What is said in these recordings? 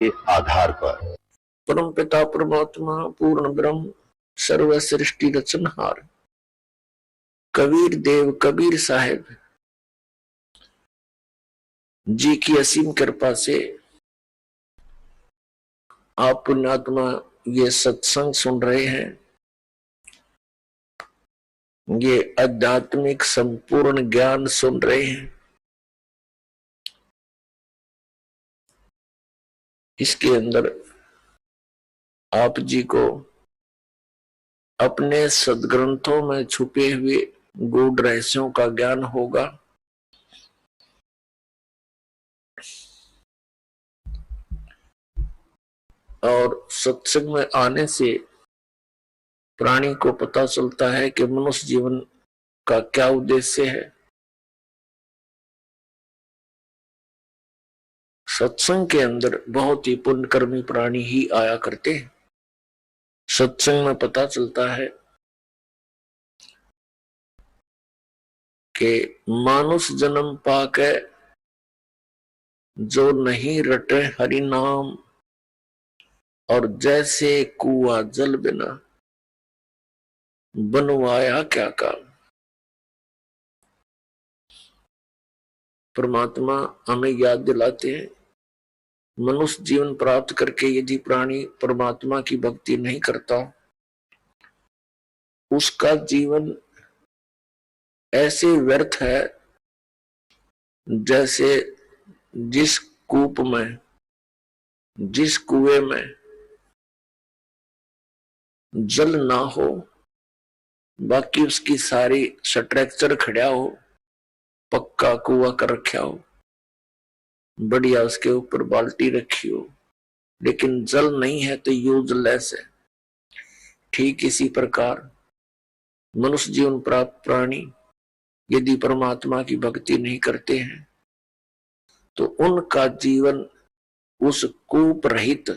के आधार पर परम पिता परमात्मा पूर्ण ब्रह्म सर्व सृष्टि रचनहार कबीर देव कबीर साहेब जी की असीम कृपा से आप पुण्यात्मा ये सत्संग सुन रहे हैं। ये आध्यात्मिक संपूर्ण ज्ञान सुन रहे हैं। इसके अंदर आप जी को अपने सदग्रंथों में छुपे हुए गूढ़ रहस्यों का ज्ञान होगा। और सत्संग में आने से प्राणी को पता चलता है कि मनुष्य जीवन का क्या उद्देश्य है। सत्संग के अंदर बहुत ही पुण्यकर्मी प्राणी ही आया करते हैं। सत्संग में पता चलता है कि मानुष जन्म पाके जो नहीं रटे हरि नाम, और जैसे कुआं जल बिना बनवाया क्या काम। परमात्मा हमें याद दिलाते हैं, मनुष्य जीवन प्राप्त करके यदि प्राणी परमात्मा की भक्ति नहीं करता, उसका जीवन ऐसे व्यर्थ है जैसे जिस कूप में, जिस कुएं में जल ना हो, बाकी उसकी सारी स्ट्रक्चर खड़ा हो, पक्का कुआं कर रखा हो, बढ़िया उसके ऊपर बाल्टी रखी हो, लेकिन जल नहीं है तो यूजलेस है। ठीक इसी प्रकार मनुष्य जीवन प्राप्त प्राणी यदि परमात्मा की भक्ति नहीं करते हैं तो उनका जीवन उस कूप रहित,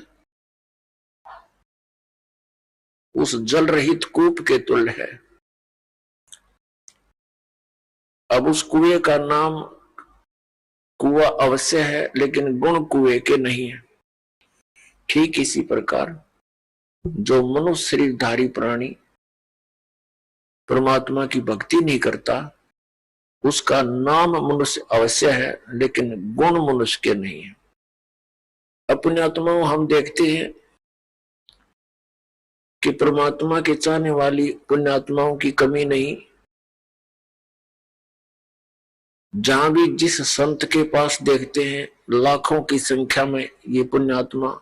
उस जल रहित कूप के तुल्य है। अब उस कुएं का नाम कुआं अवश्य है, लेकिन गुण कुएं के नहीं है। ठीक इसी प्रकार जो मनुष्य शरीरधारी प्राणी परमात्मा की भक्ति नहीं करता, उसका नाम मनुष्य अवश्य है, लेकिन गुण मनुष्य के नहीं है। अपने आत्माओं हम देखते हैं कि परमात्मा के चाहने वाली पुण्यात्माओं की कमी नहीं। जहां भी जिस संत के पास देखते हैं, लाखों की संख्या में ये पुण्यात्मा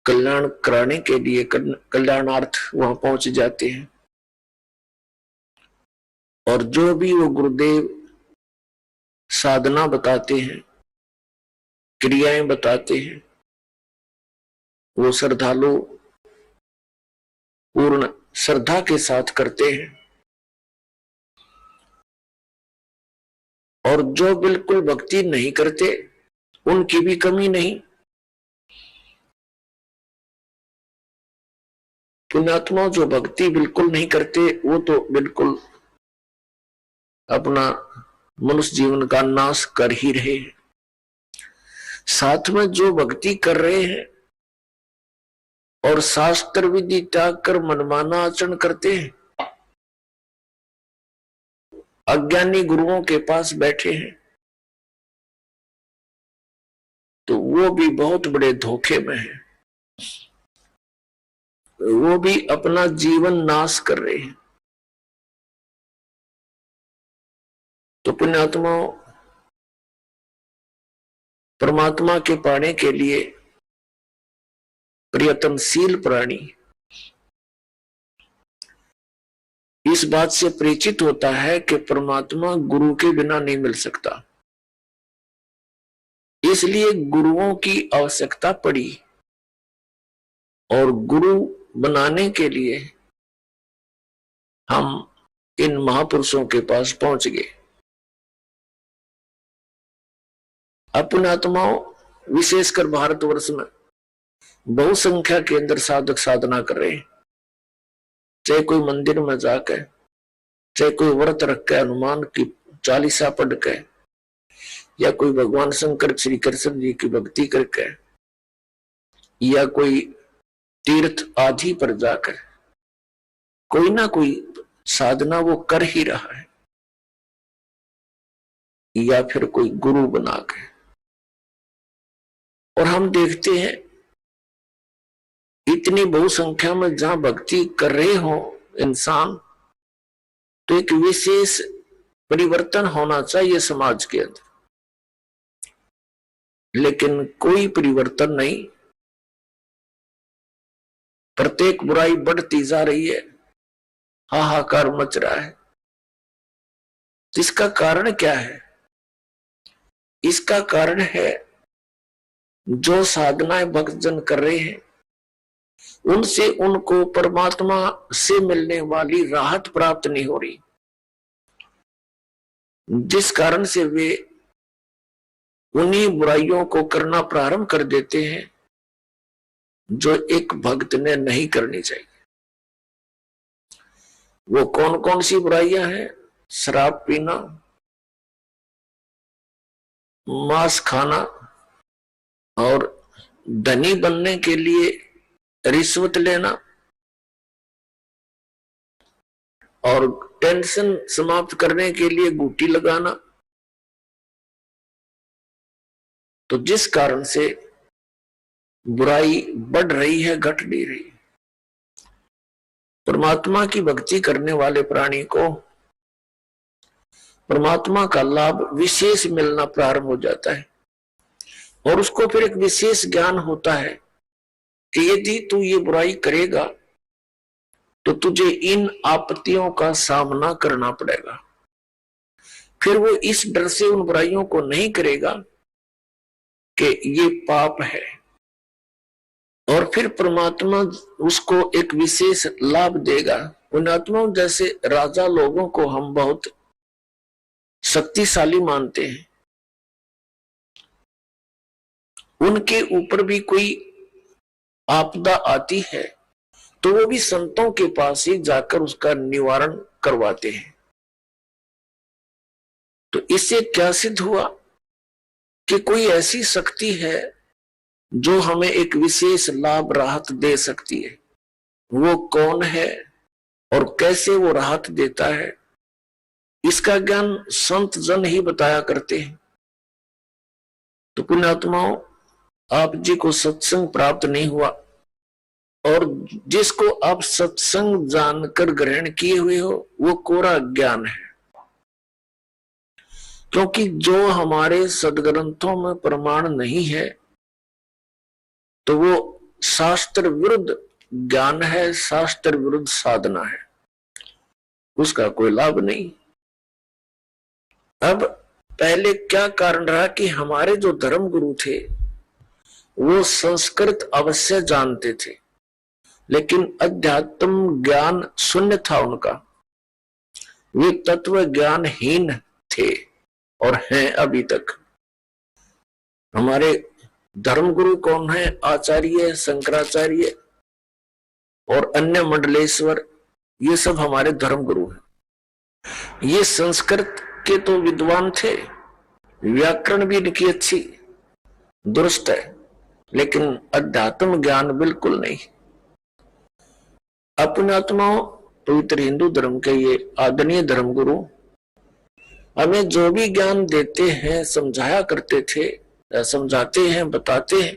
कल्याण कराने के लिए, कल्याणार्थ वहां पहुंच जाते हैं। और जो भी वो गुरुदेव साधना बताते हैं, क्रियाएं बताते हैं, वो श्रद्धालु पूर्ण श्रद्धा के साथ करते हैं। और जो बिल्कुल भक्ति नहीं करते, उनकी भी कमी नहीं। पुण्यात्मा जो भक्ति बिल्कुल नहीं करते, वो तो बिल्कुल अपना मनुष्य जीवन का नाश कर ही रहे हैं। साथ में जो भक्ति कर रहे हैं और शास्त्र विधि त्याग कर मनमाना आचरण करते हैं, अज्ञानी गुरुओं के पास बैठे हैं, तो वो भी बहुत बड़े धोखे में है। वो भी अपना जीवन नाश कर रहे हैं। तो पुण्यात्माओं, परमात्मा के पाने के लिए प्रयत्नशील प्राणी इस बात से परिचित होता है कि परमात्मा गुरु के बिना नहीं मिल सकता, इसलिए गुरुओं की आवश्यकता पड़ी। और गुरु बनाने के लिए हम इन महापुरुषों के पास पहुंच गए। पुण्यात्माओं, विशेषकर भारतवर्ष में बहुसंख्या के अंदर साधक साधना कर रहे हैं। चाहे कोई मंदिर में जाकर, चाहे कोई व्रत रख के, हनुमान की चालीसा पढ़ के, या कोई भगवान शंकर श्री कृष्ण जी की भक्ति करके, या कोई तीर्थ आदि पर जाकर कोई ना कोई साधना वो कर ही रहा है, या फिर कोई गुरु बनाकर। और हम देखते हैं इतनी बहुसंख्या में जहां भक्ति कर रहे हो इंसान, तो एक विशेष परिवर्तन होना चाहिए समाज के अंदर, लेकिन कोई परिवर्तन नहीं। प्रत्येक बुराई बढ़ती जा रही है, हाहाकार मच रहा है। इसका कारण क्या है? इसका कारण है जो साधनाएं भक्तजन कर रहे हैं उनसे उनको परमात्मा से मिलने वाली राहत प्राप्त नहीं हो रही, जिस कारण से वे उन्हीं बुराइयों को करना प्रारंभ कर देते हैं जो एक भक्त ने नहीं करनी चाहिए। वो कौन कौन सी बुराइयां हैं? शराब पीना, मांस खाना, और धनी बनने के लिए रिश्वत लेना, और टेंशन समाप्त करने के लिए गुटी लगाना। तो जिस कारण से बुराई बढ़ रही है, घट नहीं रही। परमात्मा की भक्ति करने वाले प्राणी को परमात्मा का लाभ विशेष मिलना प्रारंभ हो जाता है, और उसको फिर एक विशेष ज्ञान होता है कि यदि तू ये बुराई करेगा तो तुझे इन आपत्तियों का सामना करना पड़ेगा। फिर वो इस डर से उन बुराइयों को नहीं करेगा कि ये पाप है, और फिर परमात्मा उसको एक विशेष लाभ देगा। पुण्यात्मा जैसे राजा लोगों को हम बहुत शक्तिशाली मानते हैं, उनके ऊपर भी कोई आपदा आती है तो वो भी संतों के पास ही जाकर उसका निवारण करवाते हैं। तो इससे क्या सिद्ध हुआ कि कोई ऐसी शक्ति है जो हमें एक विशेष लाभ राहत दे सकती है। वो कौन है और कैसे वो राहत देता है, इसका ज्ञान संत जन ही बताया करते हैं। तो पुण्यात्माओं, आप जी को सत्संग प्राप्त नहीं हुआ, और जिसको आप सत्संग जानकर ग्रहण किए हुए हो वो कोरा ज्ञान है। क्योंकि जो हमारे सदग्रंथों में प्रमाण नहीं है तो वो शास्त्र विरुद्ध ज्ञान है, शास्त्र विरुद्ध साधना है, उसका कोई लाभ नहीं। अब पहले क्या कारण रहा कि हमारे जो धर्म गुरु थे वो संस्कृत अवश्य जानते थे, लेकिन अध्यात्म ज्ञान शून्य था उनका। वे तत्व ज्ञानहीन थे और हैं अभी तक। हमारे धर्म गुरु कौन है? आचार्य, शंकराचार्य और अन्य मंडलेश्वर, ये सब हमारे धर्म गुरु हैं। ये संस्कृत के तो विद्वान थे, व्याकरण भी इनकी अच्छी दुरुस्त है, लेकिन अध्यात्म ज्ञान बिल्कुल नहीं। अपने आत्माओं, पवित्र हिंदू धर्म के ये आदरणीय धर्म गुरु हमें जो भी ज्ञान देते हैं, समझाया करते थे, समझाते हैं, बताते हैं,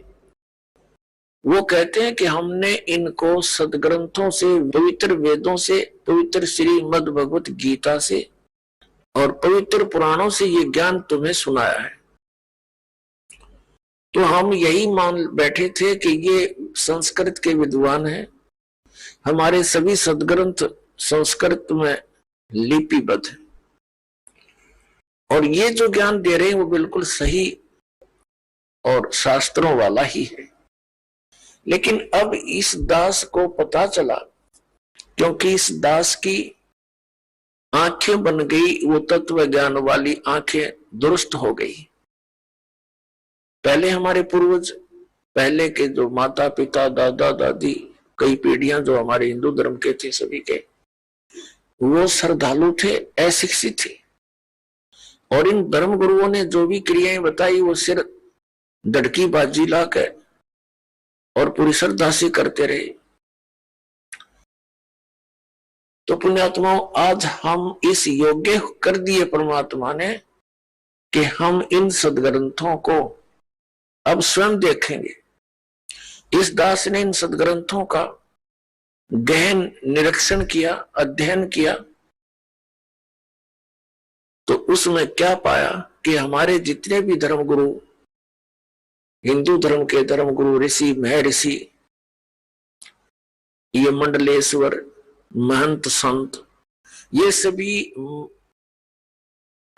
वो कहते हैं कि हमने इनको सदग्रंथों से, पवित्र वेदों से, पवित्र श्रीमद् भगवत गीता से और पवित्र पुराणों से ये ज्ञान तुम्हें सुनाया है। तो हम यही मान बैठे थे कि ये संस्कृत के विद्वान हैं, हमारे सभी सदग्रंथ संस्कृत में लिपिबद्ध है, और ये जो ज्ञान दे रहे हैं वो बिल्कुल सही और शास्त्रों वाला ही है। लेकिन अब इस दास को पता चला, क्योंकि इस दास की आंखें बन गई, वो तत्व ज्ञान वाली आंखें दुरुस्त हो गई। पहले हमारे पूर्वज, पहले के जो माता पिता, दादा दादी, कई पीढ़ियां जो हमारे हिंदू धर्म के थे, सभी के वो श्रद्धालु थे, अशिक्षित थे। और इन धर्म गुरुओं ने जो भी क्रियाएं बताई वो सिर धड़की बाजी लाकर और पूरी श्रद्धा से करते रहे। तो पुण्यात्माओं, आज हम इस योग्य कर दिए परमात्मा ने कि हम इन सदग्रंथों को अब स्वयं देखेंगे। इस दास ने इन सदग्रंथों का गहन निरीक्षण किया, अध्ययन किया, तो उसमें क्या पाया कि हमारे जितने भी धर्मगुरु, हिंदू धर्म के धर्मगुरु, ऋषि, महर्षि, ये मंडलेश्वर, महंत, संत, ये सभी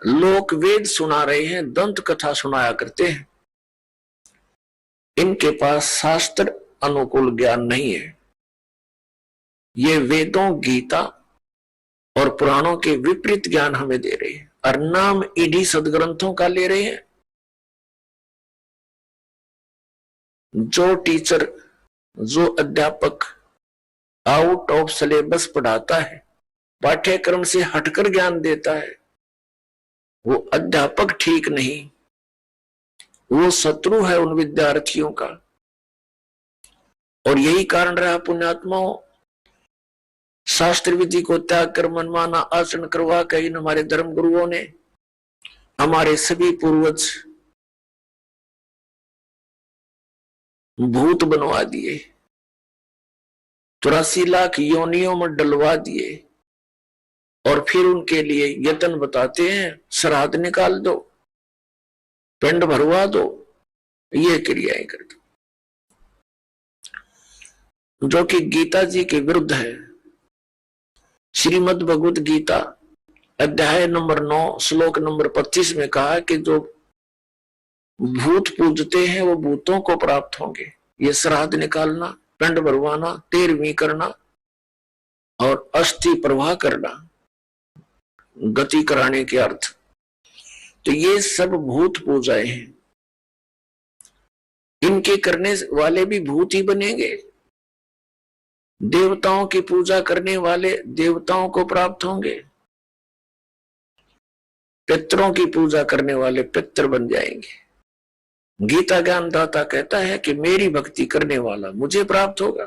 लोक वेद सुना रहे हैं, दंत कथा सुनाया करते हैं। इनके पास शास्त्र अनुकूल ज्ञान नहीं है। ये वेदों, गीता और पुराणों के विपरीत ज्ञान हमें दे रहे हैं और नाम इन्हीं सदग्रंथों का ले रहे हैं। जो टीचर, जो अध्यापक आउट ऑफ सिलेबस पढ़ाता है, पाठ्यक्रम से हटकर ज्ञान देता है, वो अध्यापक ठीक नहीं, वो शत्रु है उन विद्यार्थियों का। और यही कारण रहा पुण्यात्माओं, शास्त्र विधि को त्याग कर मनमाना आचरण करवा कर इन हमारे धर्म गुरुओं ने हमारे सभी पूर्वज भूत बनवा दिए, 84 लाख योनियों में डलवा दिए और फिर उनके लिए यत्न बताते हैं, श्राद्ध निकाल दो, पिंड भरवा दो, ये क्रियाएं कर दो, जो कि गीता जी के विरुद्ध है। श्रीमद् भगवत गीता अध्याय नंबर 9 श्लोक नंबर 25 में कहा कि जो भूत पूजते हैं वो भूतों को प्राप्त होंगे। ये श्राद्ध निकालना, पिंड भरवाना, तेरहवीं करना और अस्थि प्रवाह करना, गति कराने के अर्थ, तो ये सब भूत पूजाएं हैं। इनके करने वाले भी भूत ही बनेंगे। देवताओं की पूजा करने वाले देवताओं को प्राप्त होंगे, पितरों की पूजा करने वाले पितर बन जाएंगे। गीता ज्ञान दाता कहता है कि मेरी भक्ति करने वाला मुझे प्राप्त होगा।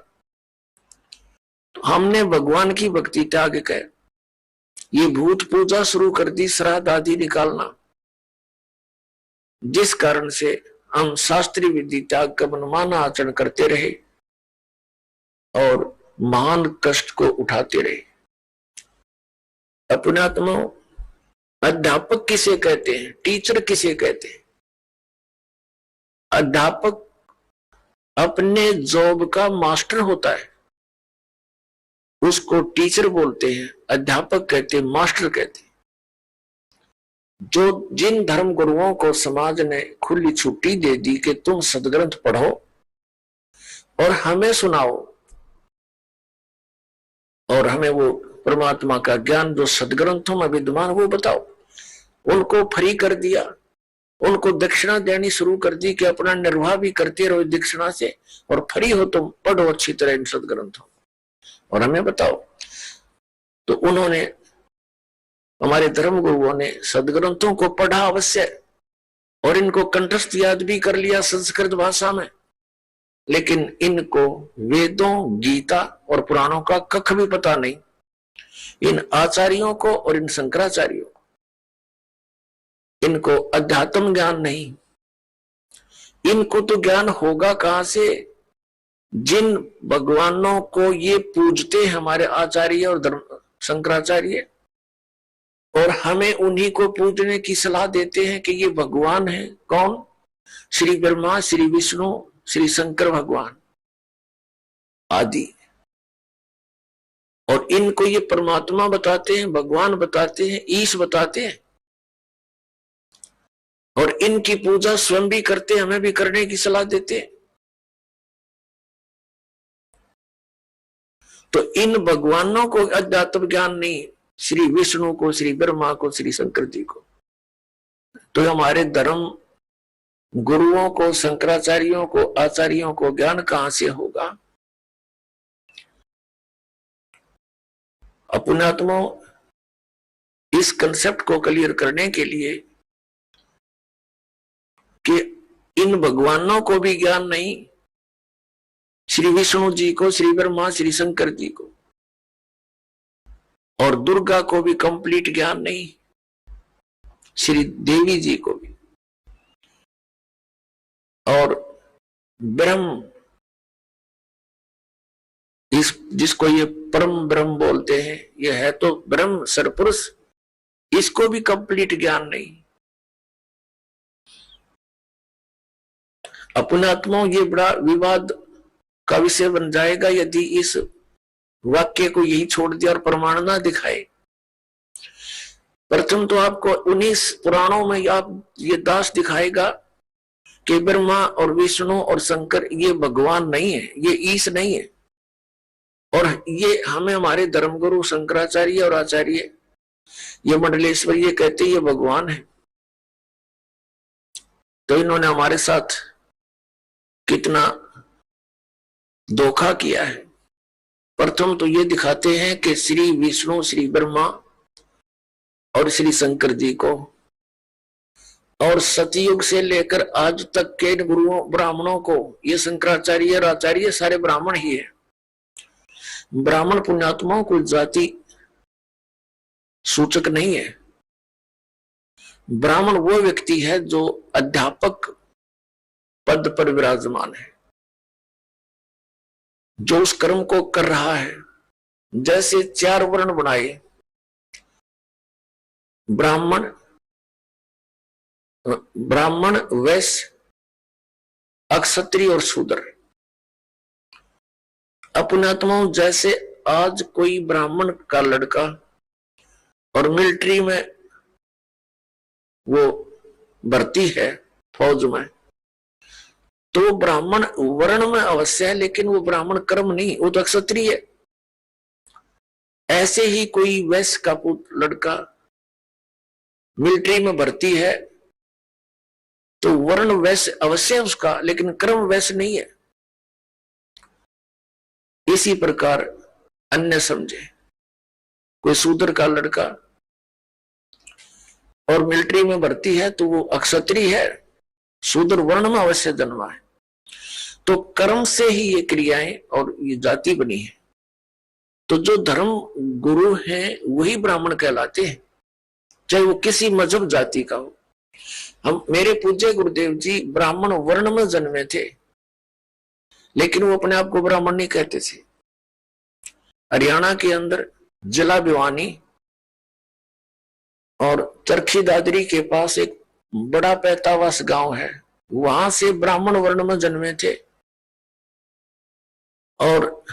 तो हमने भगवान की भक्ति त्याग कर ये भूत पूजा शुरू कर दी, श्राद्ध आदि निकालना, जिस कारण से हम शास्त्रीय विधि त्याग कर मनमाना आचरण करते रहे और महान कष्ट को उठाते रहे। अपने आत्मा, अध्यापक किसे कहते हैं, टीचर किसे कहते हैं? अध्यापक अपने जॉब का मास्टर होता है, उसको टीचर बोलते हैं, अध्यापक कहते हैं, मास्टर कहते हैं। जो जिन धर्म गुरुओं को समाज ने खुली छुट्टी दे दी कि तुम सदग्रंथ पढ़ो और हमें सुनाओ और हमें वो परमात्मा का ज्ञान जो सदग्रंथों में विद्यमान वो बताओ, उनको फ्री कर दिया, उनको दक्षिणा देनी शुरू कर दी कि अपना निर्वाह भी करते रहो दक्षिणा से और फ्री हो तुम पढ़ो अच्छी तरह इन सदग्रंथों और हमें बताओ। तो उन्होंने, हमारे धर्म गुरुओं ने सदग्रंथों को पढ़ा अवश्य और इनको कंठस्थ याद भी कर लिया संस्कृत भाषा में, लेकिन इनको वेदों, गीता और पुराणों का कख भी पता नहीं। इन आचार्यों को और इन शंकराचार्यों को, इनको अध्यात्म ज्ञान नहीं। इनको तो ज्ञान होगा कहां से? जिन भगवानों को ये पूजते हमारे आचार्य और धर्म शंकराचार्य, और हमें उन्हीं को पूजने की सलाह देते हैं कि ये भगवान है। कौन? श्री ब्रह्मा, श्री विष्णु, श्री शंकर भगवान आदि। और इनको ये परमात्मा बताते हैं, भगवान बताते हैं, ईश बताते हैं और इनकी पूजा स्वयं भी करते हैं, हमें भी करने की सलाह देते हैं। तो इन भगवानों को अध्यात्म ज्ञान नहीं, श्री विष्णु को, श्री ब्रह्मा को, श्री शंकर जी को। तो हमारे धर्म गुरुओं को, शंकराचार्यों को, आचार्यों को ज्ञान कहां से होगा? अपने आत्मा, इस कंसेप्ट को क्लियर करने के लिए कि इन भगवानों को भी ज्ञान नहीं, श्री विष्णु जी को, श्री ब्रह्मा, श्री शंकर जी को, और दुर्गा को भी कंप्लीट ज्ञान नहीं, श्री देवी जी को भी। और ब्रह्म, जिसको ये परम ब्रह्म बोलते हैं, ये है तो ब्रह्म सरपुरुष, इसको भी कंप्लीट ज्ञान नहीं। अपनात्मा ये बड़ा विवाद का विषय बन जाएगा यदि इस वाक्य को यही छोड़ दिया और प्रमाण ना दिखाए। प्रथम तो आपको 19 पुराणों में आप ये दास दिखाएगा कि ब्रह्मा और विष्णु और शंकर ये भगवान नहीं है, ये ईश नहीं है, और ये हमें हमारे धर्मगुरु शंकराचार्य और आचार्य ये मंडलेश्वर ये कहते ये भगवान है। तो इन्होंने हमारे साथ कितना धोखा किया है। प्रथम तो ये दिखाते हैं कि श्री विष्णु, श्री ब्रह्मा और श्री शंकर जी को, और सतयुग से लेकर आज तक के गुरुओं ब्राह्मणों को, ये शंकराचार्य और आचार्य सारे ब्राह्मण ही है। ब्राह्मण पुण्यात्माओं को जाति सूचक नहीं है। ब्राह्मण वो व्यक्ति है जो अध्यापक पद पर विराजमान है, जो उस कर्म को कर रहा है। जैसे 4 वर्ण बनाए, ब्राह्मण, वैश्य, अक्षत्रिय और शूद्र। अपनात्माओं, जैसे आज कोई ब्राह्मण का लड़का और मिलिट्री में वो भर्ती है फौज में, तो ब्राह्मण वर्ण में अवश्य है, लेकिन वो ब्राह्मण कर्म नहीं, वो तो क्षत्रिय है। ऐसे ही कोई वैश्य का लड़का मिलिट्री में भर्ती है तो वर्ण वैश्य अवश्य है उसका, लेकिन कर्म वैश्य नहीं है। इसी प्रकार अन्य समझे, कोई शूद्र का लड़का और मिलिट्री में भर्ती है तो वो अक्षत्रिय है, शूद्र वर्ण में अवश्य जन्मा है। तो कर्म से ही ये क्रियाएं और ये जाति बनी है। तो जो धर्म गुरु हैं वही ब्राह्मण कहलाते हैं, चाहे वो किसी मजहब जाति का हो। हम, मेरे पूज्य गुरुदेव जी ब्राह्मण वर्ण में जन्मे थे, लेकिन वो अपने आप को ब्राह्मण नहीं कहते थे। हरियाणा के अंदर जिला भिवानी और चरखी दादरी के पास एक बड़ा पैतावास गांव है, वहां से ब्राह्मण वर्ण में जन्मे थे। और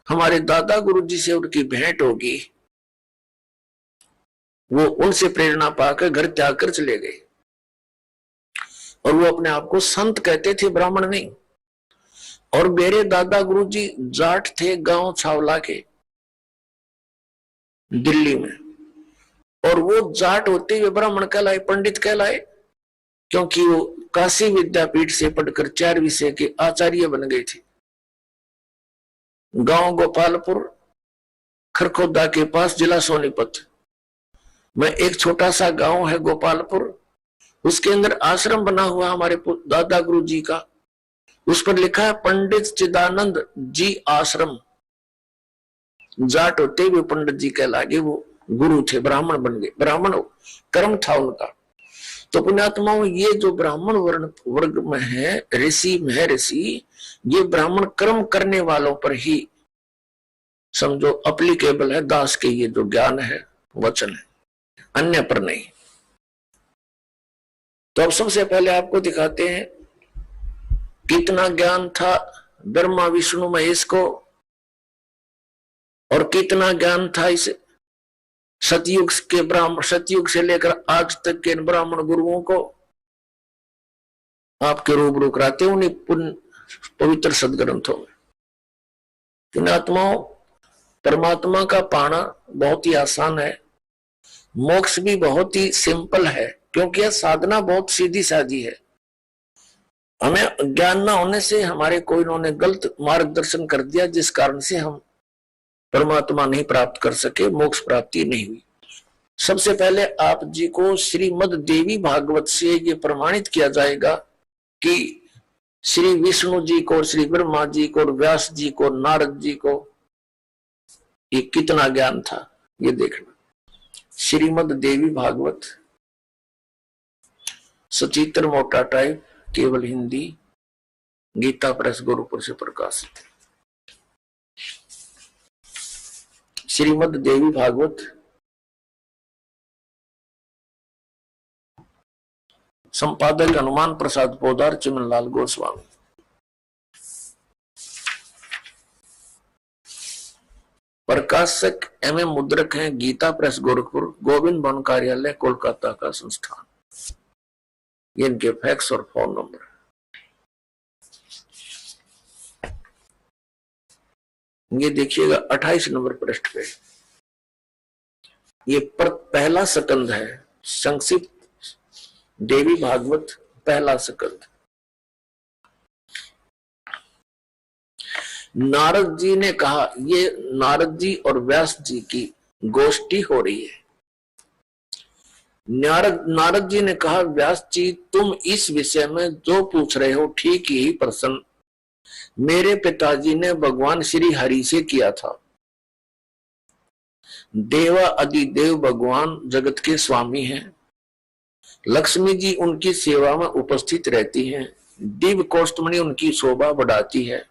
हमारे दादा गुरु जी से उनकी भेंट होगी, वो उनसे प्रेरणा पाकर घर त्याग कर चले गए, और वो अपने आप को संत कहते थे, ब्राह्मण नहीं। और मेरे दादा गुरु जी जाट थे, गांव छावला के दिल्ली में, और वो जाट होते हुए ब्राह्मण कहलाए, पंडित कहलाए, क्योंकि वो काशी विद्यापीठ से पढ़कर 4 विषय के आचार्य बन गए थे। गांव गोपालपुर, खरखोदा के पास, जिला सोनीपत में एक छोटा सा गांव है गोपालपुर, उसके अंदर आश्रम बना हुआ हमारे दादा गुरु जी का। उस पर लिखा है पंडित चिदानंद जी आश्रम। जाट होते हुए पंडित जी कहलागे, वो गुरु थे, ब्राह्मण बन गए, ब्राह्मण कर्म था उनका। तो पुण्यात्माओं, ये जो ब्राह्मण वर्ण वर्ग में है, ऋषि महर्षि, ये ब्राह्मण कर्म करने वालों पर ही समझो अप्लीकेबल है। दास के ये जो ज्ञान है, वचन है, अन्य पर नहीं। तो अब सबसे पहले आपको दिखाते हैं कितना ज्ञान था ब्रह्मा विष्णु महेश को, और कितना ज्ञान था इस सतयुग के ब्राह्मण, सतयुग से लेकर आज तक के ब्राह्मण गुरुओं को। आपके रूबरू कराते उन्हें पवित्र सदग्रंथों में। पुण्यात्माओं, परमात्मा का पाना बहुत ही आसान है, मोक्ष भी बहुत ही सिंपल है, क्योंकि यह साधना बहुत सीधी सादी है। हमें ज्ञान ना होने से हमारे कोई इन्होंने गलत मार्गदर्शन कर दिया, जिस कारण से हम परमात्मा नहीं प्राप्त कर सके, मोक्ष प्राप्ति नहीं हुई। सबसे पहले आप जी को श्रीमद् देवी भागवत से ये प्रमाणित किया जाएगा कि श्री विष्णु जी को, श्री ब्रह्मा जी को, व्यास जी को, नारद जी को ये कितना ज्ञान था ये देखना। श्रीमद देवी भागवत सचित्र मोटा टाइप, केवल हिंदी, गीता प्रेस गोरखपुर से प्रकाशित। श्रीमद देवी भागवत संपादक हनुमान प्रसाद पोदार, चिमनलाल गोस्वामी। प्रकाशक एवं मुद्रक हैं गीता प्रेस गोरखपुर, गोविंद भवन कार्यालय कोलकाता का संस्थान। ये इनके फैक्स और फोन नंबर। ये देखिएगा 28 नंबर पृष्ठ पे ये पहला स्कंद है, संक्षिप्त देवी भागवत पहला स्कंद। नारद जी ने कहा, ये नारद जी और व्यास जी की गोष्ठी हो रही है। नारद जी ने कहा, व्यास जी तुम इस विषय में जो पूछ रहे हो ठीक ही प्रश्न मेरे पिताजी ने भगवान श्री हरि से किया था। देवा अधिदेव भगवान जगत के स्वामी हैं। लक्ष्मी जी उनकी सेवा में उपस्थित रहती हैं। दिव्य कोष्ठमणि उनकी शोभा बढ़ाती है।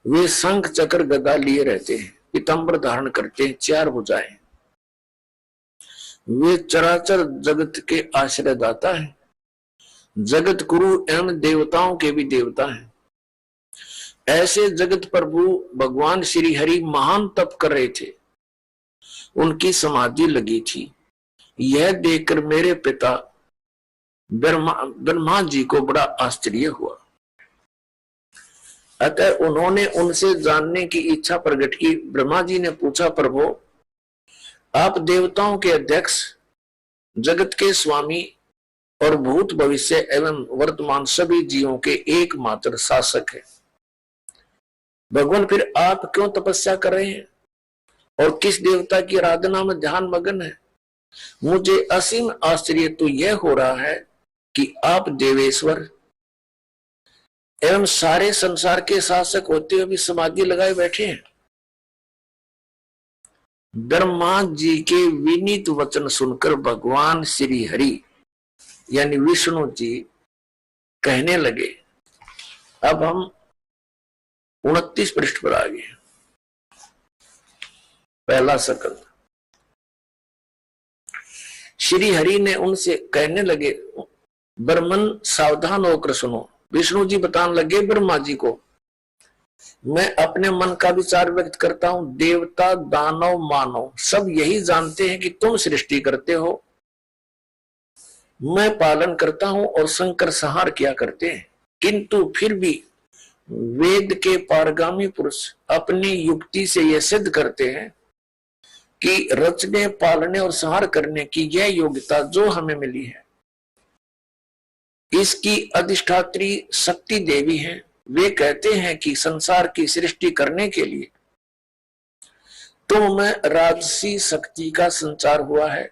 वे शंख चक्र गदा लिए रहते हैं, पीतांबर धारण करते हैं, 4 भुजाएं। वे चराचर जगत के आश्रयदाता हैं, जगत गुरु एवं देवताओं के भी देवता हैं। ऐसे जगत प्रभु भगवान श्री हरि महान तप कर रहे थे, उनकी समाधि लगी थी। यह देखकर मेरे पिता ब्रह्मा जी को बड़ा आश्चर्य हुआ। अतः उन्होंने उनसे जानने की इच्छा प्रकट की। ब्रह्मा जी ने पूछा, प्रभु आप देवताओं के अध्यक्ष, जगत के स्वामी और भूत भविष्य एवं वर्तमान सभी जीवों के एकमात्र शासक हैं। भगवान फिर आप क्यों तपस्या कर रहे हैं और किस देवता की आराधना में ध्यान मग्न है? मुझे असीम आश्चर्य तो यह हो रहा है कि आप देवेश्वर एवं सारे संसार के शासक होते हुए भी समाधि लगाए बैठे हैं। ब्रह्मा जी के विनीत वचन सुनकर भगवान श्री हरि यानी विष्णु जी कहने लगे। अब हम 29 पृष्ठ पर आ गए, पहला स्कंद। श्री हरि ने उनसे कहने लगे, ब्रह्मन सावधान होकर सुनो। विष्णु जी बताने लगे ब्रह्मा जी को, मैं अपने मन का विचार व्यक्त करता हूं। देवता, दानव, मानव सब यही जानते हैं कि तुम सृष्टि करते हो, मैं पालन करता हूं और शंकर संहार किया करते हैं। किंतु फिर भी वेद के पारगामी पुरुष अपनी युक्ति से यह सिद्ध करते हैं कि रचने, पालने और संहार करने की यह योग्यता जो हमें मिली है, इसकी अधिष्ठात्री शक्ति देवी है। वे कहते हैं कि संसार की सृष्टि करने के लिए तुम में राजसी शक्ति का संचार हुआ है,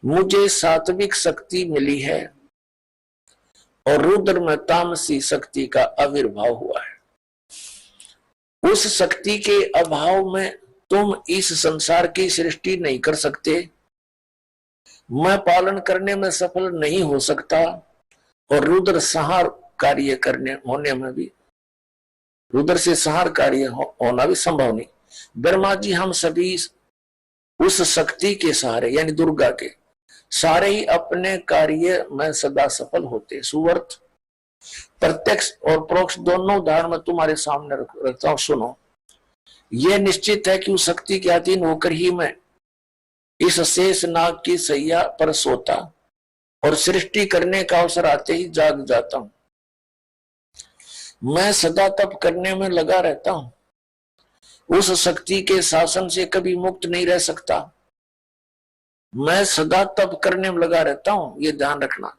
मुझे सात्विक शक्ति मिली है और रुद्र में तामसी शक्ति का आविर्भाव हुआ है। उस शक्ति के अभाव में तुम इस संसार की सृष्टि नहीं कर सकते, मैं पालन करने में सफल नहीं हो सकता और रुद्र संहार कार्य करने होने में भी, रुद्र से संहार कार्य होना भी संभव नहीं। ब्रह्मा जी हम सभी उस शक्ति के सहारे यानी दुर्गा के सारे ही अपने कार्य में सदा सफल होते। सुवर्त प्रत्यक्ष और परोक्ष दोनों उदाहरण में तुम्हारे सामने रखता हूं, सुनो। यह निश्चित है कि उस शक्ति के अधीन होकर ही मैं इस शेष नाग की सैया पर सोता और सृष्टि करने का अवसर आते ही जाग जाता हूं। मैं सदा तप करने में लगा रहता हूं। उस शक्ति के शासन से कभी मुक्त नहीं रह सकता। मैं सदा तप करने में लगा रहता हूं, ये ध्यान रखना।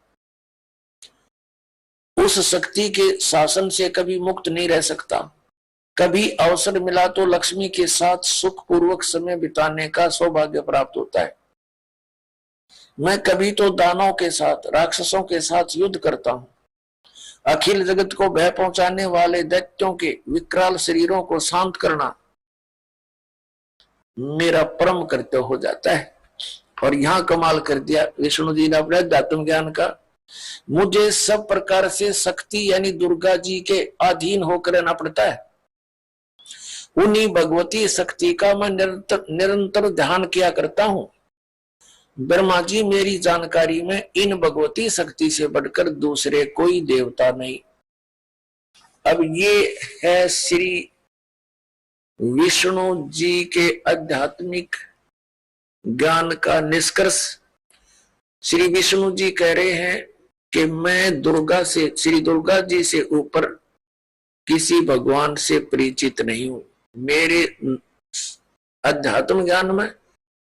उस शक्ति के शासन से कभी मुक्त नहीं रह सकता। कभी अवसर मिला तो लक्ष्मी के साथ सुख पूर्वक समय बिताने का सौभाग्य प्राप्त होता है। मैं कभी तो दानवों के साथ, राक्षसों के साथ युद्ध करता हूं, अखिल जगत को भय पहुंचाने वाले दैत्यों के विकराल शरीरों को शांत करना मेरा परम कर्तव्य हो जाता है। और यहां कमाल कर दिया विष्णु जी ने अपने अध्यात्म ज्ञान का, मुझे सब प्रकार से शक्ति यानी दुर्गा जी के अधीन होकर रहना पड़ता है। उन्हीं भगवती शक्ति का मैं निरंतर ध्यान किया करता हूं। ब्रह्मा जी, मेरी जानकारी में इन भगवती शक्ति से बढ़कर दूसरे कोई देवता नहीं। अब ये है श्री विष्णु जी के आध्यात्मिक ज्ञान का निष्कर्ष। श्री विष्णु जी कह रहे हैं कि मैं दुर्गा से, श्री दुर्गा जी से ऊपर किसी भगवान से परिचित नहीं हूं। मेरे अध्यात्म ज्ञान में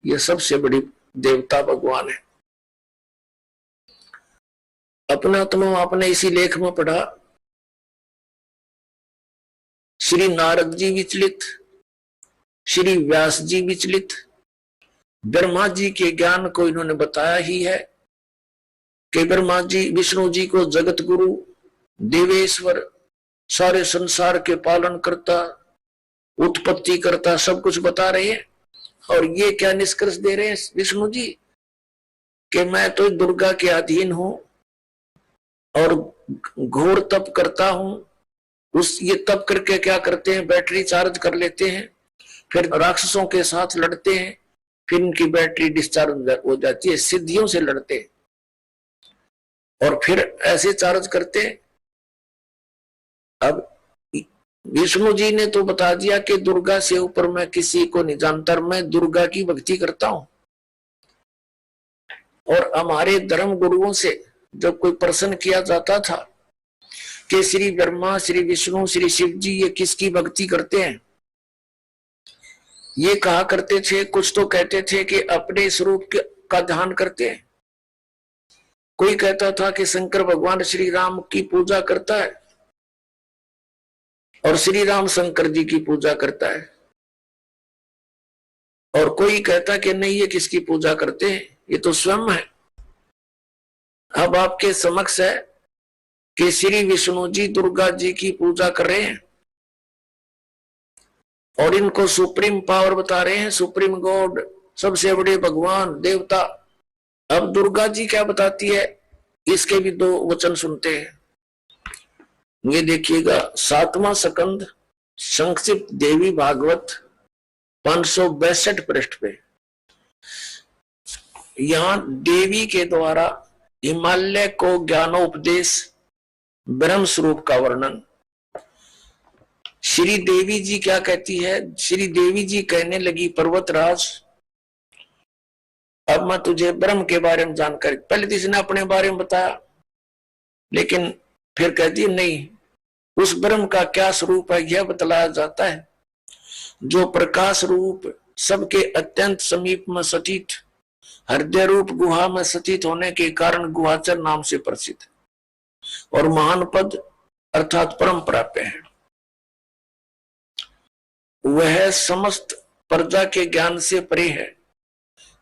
ये सबसे बड़ी देवता भगवान है। अपना तो आपने इसी लेख में पढ़ा, श्री नारद जी विचलित, श्री व्यास जी विचलित, ब्रह्मा जी के ज्ञान को इन्होंने बताया ही है कि ब्रह्मा जी विष्णु जी को जगत गुरु, देवेश्वर, सारे संसार के पालन करता, उत्पत्ति करता, सब कुछ बता रहे हैं। और ये क्या निष्कर्ष दे रहे हैं विष्णु जी कि मैं तो दुर्गा के अधीन हूं और घोर तप करता हूं। ये तप करके क्या करते हैं, बैटरी चार्ज कर लेते हैं, फिर राक्षसों के साथ लड़ते हैं, फिर उनकी बैटरी डिस्चार्ज हो जाती है, सिद्धियों से लड़ते हैं और फिर ऐसे चार्ज करते हैं। अब विष्णु जी ने तो बता दिया कि दुर्गा से ऊपर मैं किसी को नहीं जानता, मैं दुर्गा की भक्ति करता हूं। और हमारे धर्म गुरुओं से जब कोई प्रश्न किया जाता था कि श्री ब्रह्मा, श्री विष्णु, श्री शिव जी ये किसकी भक्ति करते हैं, ये कहा करते थे, कुछ तो कहते थे कि अपने स्वरूप का ध्यान करते हैं। कोई कहता था कि शंकर भगवान श्री राम की पूजा करता है और श्री राम शंकर जी की पूजा करता है। और कोई कहता कि नहीं, ये किसकी पूजा करते हैं, ये तो स्वयं है। अब आपके समक्ष है कि श्री विष्णु जी दुर्गा जी की पूजा कर रहे हैं और इनको सुप्रीम पावर बता रहे हैं, सुप्रीम गॉड, सबसे बड़े भगवान, देवता। अब दुर्गा जी क्या बताती है, इसके भी दो वचन सुनते हैं। ये देखिएगा 7वां स्कंद संक्षिप्त देवी भागवत 562 पृष्ठ पे, यहां देवी के द्वारा हिमालय को ज्ञानोपदेश ब्रह्म स्वरूप का वर्णन। श्री देवी जी क्या कहती है, श्री देवी जी कहने लगी, पर्वतराज अब मैं तुझे ब्रह्म के बारे में जानकारी, पहले तो इसने अपने बारे में बताया, लेकिन फिर कहती है नहीं, उस ब्रह्म का क्या स्वरूप है यह बतलाया जाता है, जो प्रकाश रूप, सबके अत्यंत समीप में स्थित, हृदय रूप गुहा में स्थित होने के कारण गुहाचर नाम से प्रसिद्ध है और महान पद अर्थात परम प्राप्य है। वह समस्त प्रजा के ज्ञान से परे है,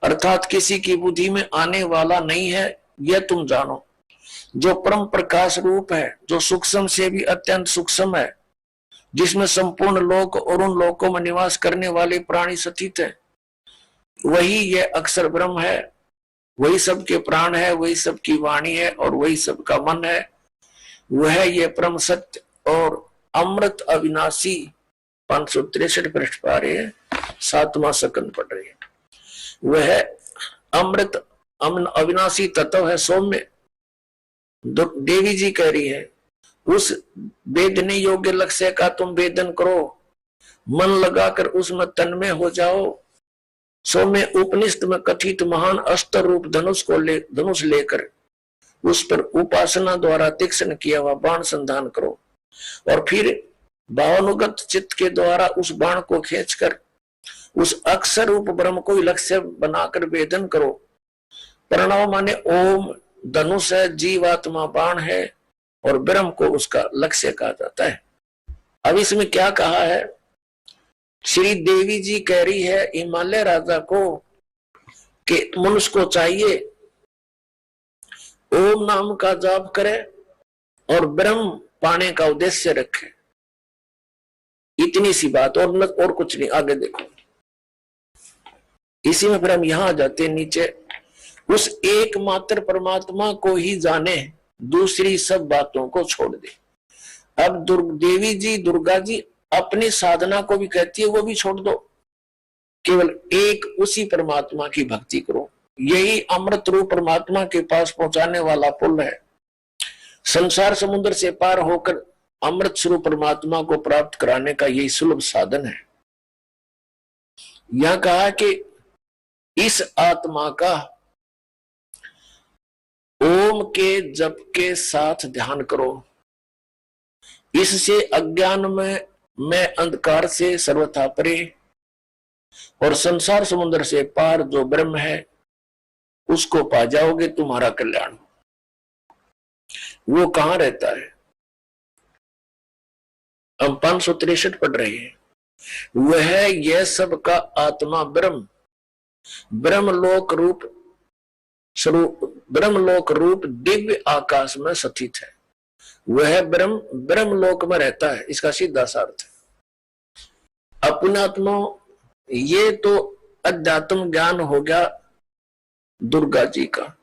अर्थात किसी की बुद्धि में आने वाला नहीं है, यह तुम जानो। जो परम प्रकाश रूप है, जो सूक्ष्म से भी अत्यंत सूक्ष्म है, जिसमें संपूर्ण लोक और उन लोकों में निवास करने वाले प्राणी स्थित है, वही यह अक्षर ब्रह्म है, वही सबके प्राण है, वही सबकी वाणी है और वही सबका मन है। वह यह परम सत्य और अमृत अविनाशी 563 पृष्ठ पा रहे हैं, 7वां स्कंद पढ़ रहे हैं। वह अमृत अविनाशी तत्व है, सौम्य। देवी जी कह रही है, उस वेदने योग्य लक्ष्य का तुम वेदन करो, मन लगाकर उसमें तन्मय हो जाओ। सौम्य उपनिषद में कथित महान अस्त्र रूप धनुष लेकर उस पर उपासना द्वारा तीक्ष्ण किया हुआ बाण संधान करो और फिर भावानुगत चित्त के द्वारा उस बाण को खींचकर उस अक्षर रूप ब्रह्म को लक्ष्य बनाकर वेदन करो। प्रणव माने ओम, धनुष है, जीवात्मा बाण है और ब्रह्म को उसका लक्ष्य कहा जाता है। अब इसमें क्या कहा है, श्री देवी जी कह रही है हिमालय राजा को कि मनुष्य को चाहिए ओम नाम का जाप करे और ब्रह्म पाने का उद्देश्य रखे। इतनी सी बात, और कुछ नहीं। आगे देखो, इसी में फिर हम यहां आ जाते हैं नीचे। उस एकमात्र परमात्मा को ही जाने, दूसरी सब बातों को छोड़ दे। अब देवी जी, दुर्गा जी अपनी साधना को भी कहती है वो भी छोड़ दो, केवल एक उसी परमात्मा की भक्ति करो। यही अमृत रूप परमात्मा के पास पहुंचाने वाला पुल है। संसार समुद्र से पार होकर अमृत स्वरूप परमात्मा को प्राप्त कराने का यही सुलभ साधन है। यहां कहा कि इस आत्मा का ओम के जप के साथ ध्यान करो। इससे अज्ञान में अंधकार से सर्वथा परे और संसार समुद्र से पार जो ब्रह्म है उसको पा जाओगे, तुम्हारा कल्याण। वो कहां रहता है? हम 563 पढ़ रहे हैं। वह यह सब का आत्मा ब्रह्म, ब्रह्मलोक रूप दिव्य आकाश में स्थित है। वह ब्रह्मलोक में रहता है, इसका सीधा सा अर्थ है। अपनात्मा, ये तो अध्यात्म ज्ञान हो गया दुर्गा जी का।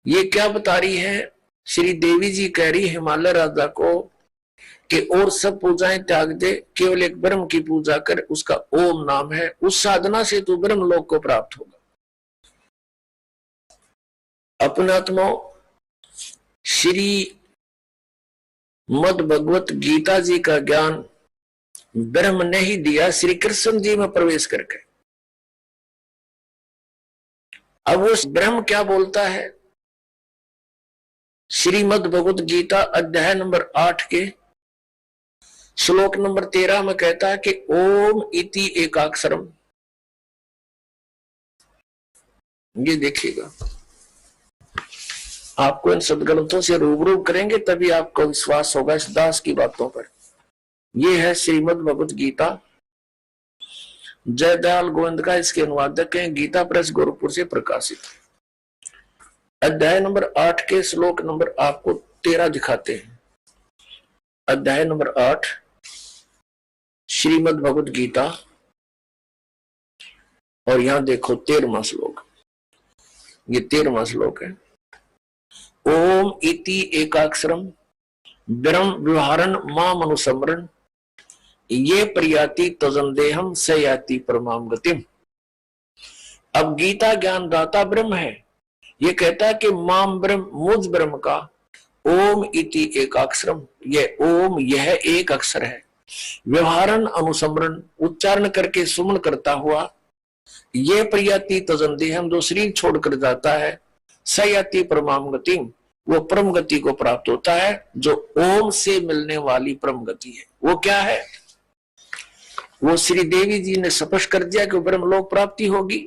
ये क्या बता रही है? श्री देवी जी कह रही हिमालय राजा को कि और सब पूजाएं त्याग दे, केवल एक ब्रह्म की पूजा कर, उसका ओम नाम है। उस साधना से तू ब्रह्म लोक को प्राप्त होगा। अपनात्मा, श्री मद भगवत गीता जी का ज्ञान ब्रह्म ने ही दिया श्री कृष्ण जी में प्रवेश करके। अब उस ब्रह्म क्या बोलता है? श्रीमद् भगवत गीता अध्याय नंबर 8 के श्लोक नंबर 13 में कहता है कि ओम इति एकाक्षरम। ये देखिएगा, आपको इन सदग्रंथों से रूबरू करेंगे तभी आपको विश्वास होगा इस दास की बातों पर। ये है श्रीमद् भगवत गीता, जयदयाल गोविंद का इसके अनुवादक है, गीता प्रेस गोरखपुर से प्रकाशित। अध्याय नंबर 8 के श्लोक नंबर आपको 13 दिखाते हैं। अध्याय नंबर 8 श्रीमद् भगवत गीता, और यहां देखो 13वां श्लोक। ये 13वां श्लोक है। ओम इति एकाक्षरम ब्रह्म व्यवहारन माम अनुसमरन ये प्रयाति तजंदेहम स याति परमाम गतिम। अब गीता ज्ञान दाता ब्रह्म है। ये कहता है कि माम ब्रह्म, मुझ ब्रह्म का ओम इति एकाक्षरम, ये ओम यह एक अक्षर है। व्यवहारन अनुसमरण, उच्चारण करके सुमन करता हुआ, ये प्रयाति तजंदेहम, जो शरीर छोड़कर जाता है, स याति परमाम गतिम, वो परम गति को प्राप्त होता है। जो ओम से मिलने वाली परम गति है वो क्या है? वो श्री देवी जी ने स्पष्ट कर दिया कि ब्रह्मलोक प्राप्ति होगी।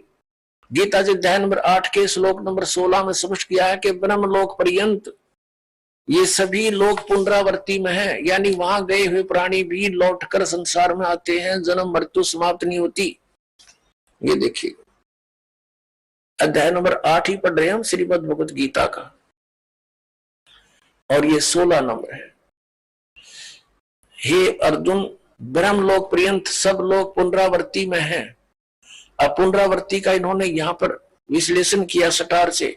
गीता जी अध्याय नंबर 8 के श्लोक नंबर 16 में स्पष्ट किया है कि ब्रह्मलोक पर्यंत ये सभी लोग पुनरावृत्ति में है, यानी वहां गए हुए प्राणी भी लौटकर संसार में आते हैं, जन्म मृत्यु समाप्त नहीं होती। ये देखिए अध्याय नंबर 8 ही पढ़ रहे हैं हम श्रीमद् भगवत गीता का, और ये 16 नंबर है। हे अर्जुन, ब्रह्मलोक पर्यंत सब लोग पुनरावृत्ति में हैं। अब पुनरावृत्ति का इन्होंने यहां पर विश्लेषण किया सटार से,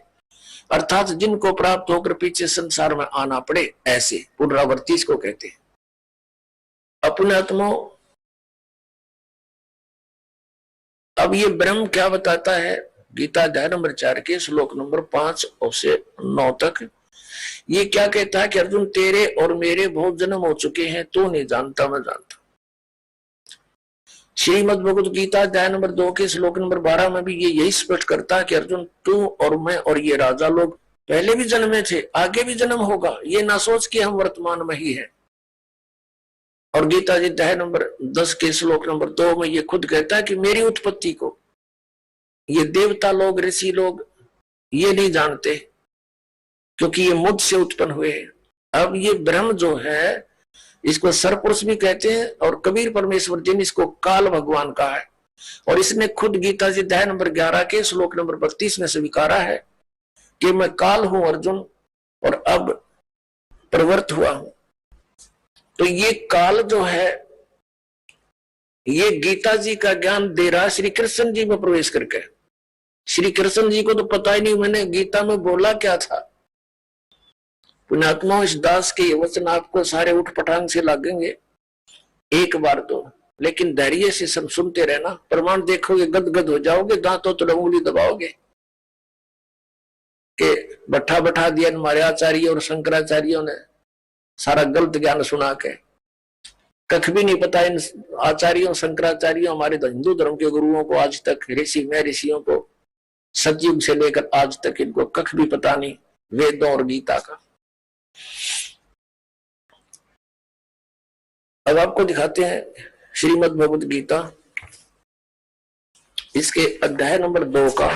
अर्थात जिनको प्राप्त होकर पीछे संसार में आना पड़े, ऐसे पुनरावृत्ति इसको कहते हैं। अपने आत्मा, अब ये ब्रह्म क्या बताता है? गीता अध्याय नंबर 4 के श्लोक नंबर 5 से 9 तक ये क्या कहता है कि अर्जुन, तेरे और मेरे बहुत जन्म हो चुके हैं, तू नहीं जानता, मैं जानता। श्रीमद् भगवत गीता अध्याय नंबर 2 के श्लोक नंबर 12 में भी ये यही स्पष्ट करता है कि अर्जुन, तू और मैं और ये राजा लोग पहले भी जन्मे थे, आगे भी जन्म होगा, ये ना सोच कि हम वर्तमान में ही हैं। और गीता जी अध्याय नंबर 10 के श्लोक नंबर 2 में ये खुद कहता है कि मेरी उत्पत्ति को ये देवता लोग, ऋषि लोग ये नहीं जानते, क्योंकि ये मुझसे उत्पन्न हुए हैं। अब ये ब्रह्म जो है, इसको सरपुरुष भी कहते हैं, और कबीर परमेश्वर जी ने इसको काल भगवान कहा है। और इसने खुद गीता जी अध्याय नंबर 11 के श्लोक नंबर 32 में स्वीकारा है कि मैं काल हूं अर्जुन, और अब प्रवृत्त हुआ हूं। तो ये काल जो है ये गीता जी का ज्ञान दे रहा श्री कृष्ण जी में प्रवेश करके। श्री कृष्ण जी को तो पता ही नहीं मैंने गीता में बोला क्या था। पुण्यात्मा इस दास के ये वचन आपको सारे उठ पटांग से लगेंगे एक बार तो, लेकिन धैर्य से सब सुनते रहना। प्रमाण देखोगे गदगद हो जाओगे, दांतों तो उंगली दबाओगे कि बैठा बैठा दिया हमारे आचार्य और शंकराचार्यों ने सारा गलत ज्ञान सुना के। कख भी नहीं पता इन आचार्यों शंकराचार्यों हमारे हिंदू धर्म के गुरुओं को आज तक, ऋषि में ऋषियों को सतयुग से लेकर आज तक इनको कख भी पता नहीं वेदों और गीता का। अब आपको दिखाते हैं श्रीमद् भगवद गीता, इसके अध्याय नंबर 2 का,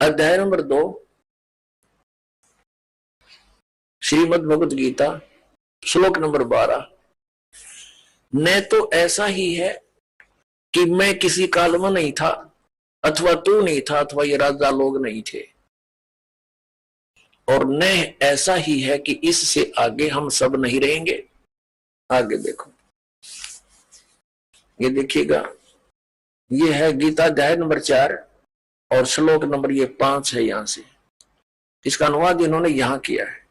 अध्याय नंबर 2 श्रीमद् भगवद गीता श्लोक नंबर 12। न तो ऐसा ही है कि मैं किसी काल में नहीं था, अथवा तू नहीं था, अथवा ये राजा लोग नहीं थे, और न ऐसा ही है कि इससे आगे हम सब नहीं रहेंगे। आगे देखो, ये देखिएगा, ये है गीता अध्याय नंबर 4 और श्लोक नंबर ये 5 है। यहां से इसका अनुवाद इन्होंने यहां किया है।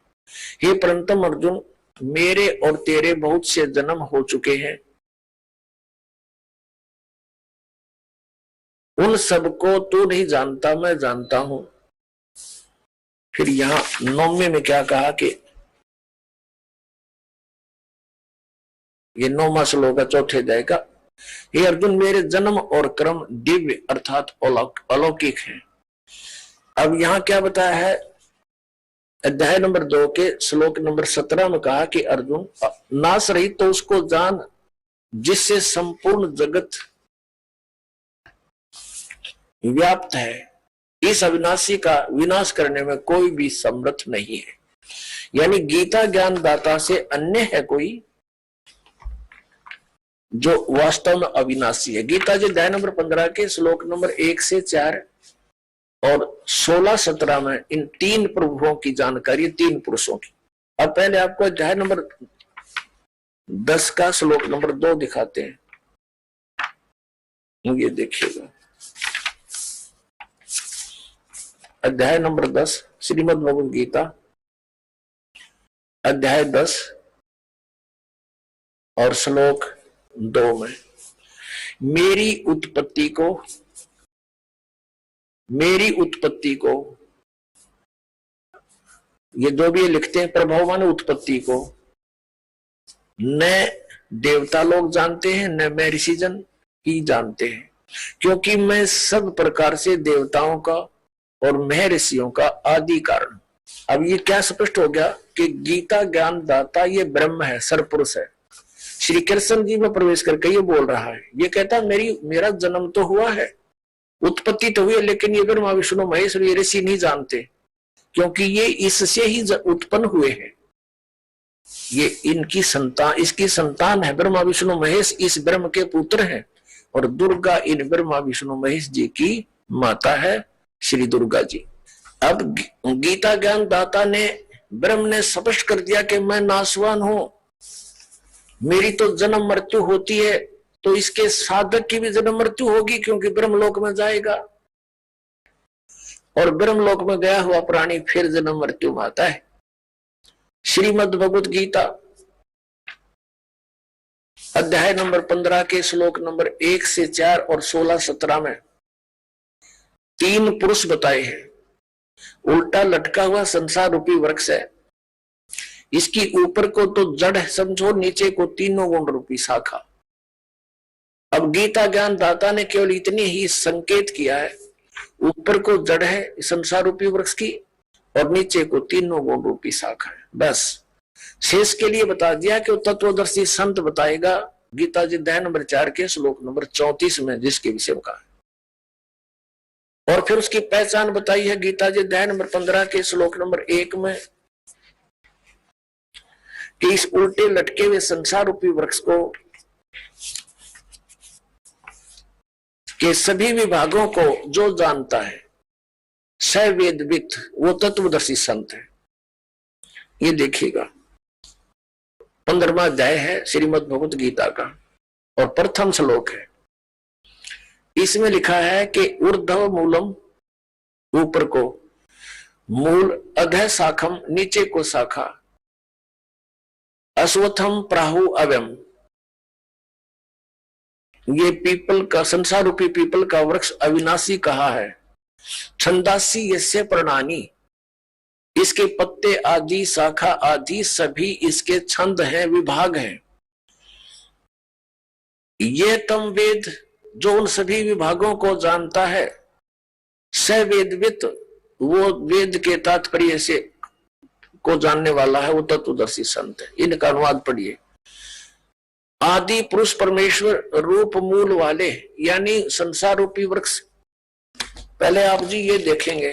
हे परंतम अर्जुन, मेरे और तेरे बहुत से जन्म हो चुके हैं, उन सबको तू नहीं जानता, मैं जानता हूं। फिर यहां 9वें में क्या कहा कि ये 9वां श्लोक है 4थे अध्याय का। हे अर्जुन, मेरे जन्म और कर्म दिव्य अर्थात अलौकिक है। अब यहां क्या बताया है, अध्याय नंबर 2 के श्लोक नंबर 17 में कहा कि अर्जुन, नाश रहित तो उसको जान जिससे संपूर्ण जगत व्याप्त है। इस अविनाशी का विनाश करने में कोई भी समर्थ नहीं है। यानी गीता ज्ञान दाता से अन्य है कोई जो वास्तव में अविनाशी है। गीता जी अध्याय नंबर 15 के श्लोक नंबर 1 से 4 और 16-17 में इन 3 प्रभुओं की जानकारी, 3 पुरुषों की। अब पहले आपको अध्याय नंबर 10 का श्लोक नंबर 2 दिखाते हैं। ये देखिएगा, अध्याय नंबर 10 श्रीमद् भगवद गीता अध्याय 10 और श्लोक 2 में मेरी उत्पत्ति को ये जो भी लिखते हैं प्रभाव माने उत्पत्ति को न देवता लोग जानते हैं न मैं ऋषिजन ही जानते हैं, क्योंकि मैं सब प्रकार से देवताओं का और मैं ऋषियों का आदि कारण। अब ये क्या स्पष्ट हो गया कि गीता ज्ञान दाता ये ब्रह्म है, सरपुरुष है। श्री कृष्ण जी में प्रवेश करके ये बोल रहा है, ये कहता है मेरा जन्म तो हुआ है, उत्पत्ति तो हुई है, लेकिन ये ब्रह्मा विष्णु महेश ये ऋषि नहीं जानते, क्योंकि ये इससे ही उत्पन्न हुए हैं। ये इनकी संतान, इसकी संतान है ब्रह्मा विष्णु महेश, इस ब्रह्म के पुत्र हैं, और दुर्गा इन ब्रह्मा विष्णु महेश जी की माता है, श्री दुर्गा जी। अब गीता ज्ञान दाता ने, ब्रह्म ने स्पष्ट कर दिया कि मैं नाशवान हूं, मेरी तो जन्म मृत्यु होती है, तो इसके साधक की भी जन्म मृत्यु होगी, क्योंकि ब्रह्मलोक में जाएगा, और ब्रह्मलोक में गया हुआ प्राणी फिर जन्म मृत्यु में आता है। श्रीमद् भगवद गीता अध्याय नंबर 15 के श्लोक नंबर 1 से 4 और 16-17 में 3 पुरुष बताए हैं। उल्टा लटका हुआ संसार रूपी वृक्ष है, इसकी ऊपर को तो जड़ समझो, नीचे को तीनों गुण रूपी शाखा। अब गीता ज्ञान दाता ने केवल इतनी ही संकेत किया है, ऊपर को जड़ है संसार रूपी वृक्ष की, और नीचे को तीनों गुण रूपी शाखा है। बस शेष के लिए बता दिया कि तत्वदर्शी संत बताएगा गीता जी अध्याय नंबर 4 के श्लोक नंबर 34 में, जिसके विषय में कहा। और फिर उसकी पहचान बताई है गीता जी अध्याय नंबर 15 के श्लोक नंबर 1 में, कि इस उल्टे लटके हुए संसार रूपी वृक्ष को के सभी विभागों को जो जानता है, सवेदवित, वो तत्वदर्शी संत है। ये देखिएगा 15वां अध्याय है श्रीमद् भगवत गीता का और प्रथम श्लोक है। इसमें लिखा है कि ऊर्ध्व मूलम, ऊपर को, मूल, अधः शाखम, नीचे को शाखा, अश्वत्थम प्राहु अव्यम, ये पीपल का, संसार रूपी पीपल का वृक्ष अविनाशी कहा है। छंदासी यस्य पर्णानि, इसके पत्ते आदि, शाखा आदि सभी इसके छंद हैं, विभाग हैं। ये तम वेद, जो उन सभी विभागों को जानता है, स वेदवित, वो वेद के तात्पर्य से को जानने वाला है, वो तत्वदर्शी संत है। इनका अनुवाद पढ़िए। आदि पुरुष परमेश्वर रूप मूल वाले, यानी संसार रूपी वृक्ष। पहले आप जी ये देखेंगे,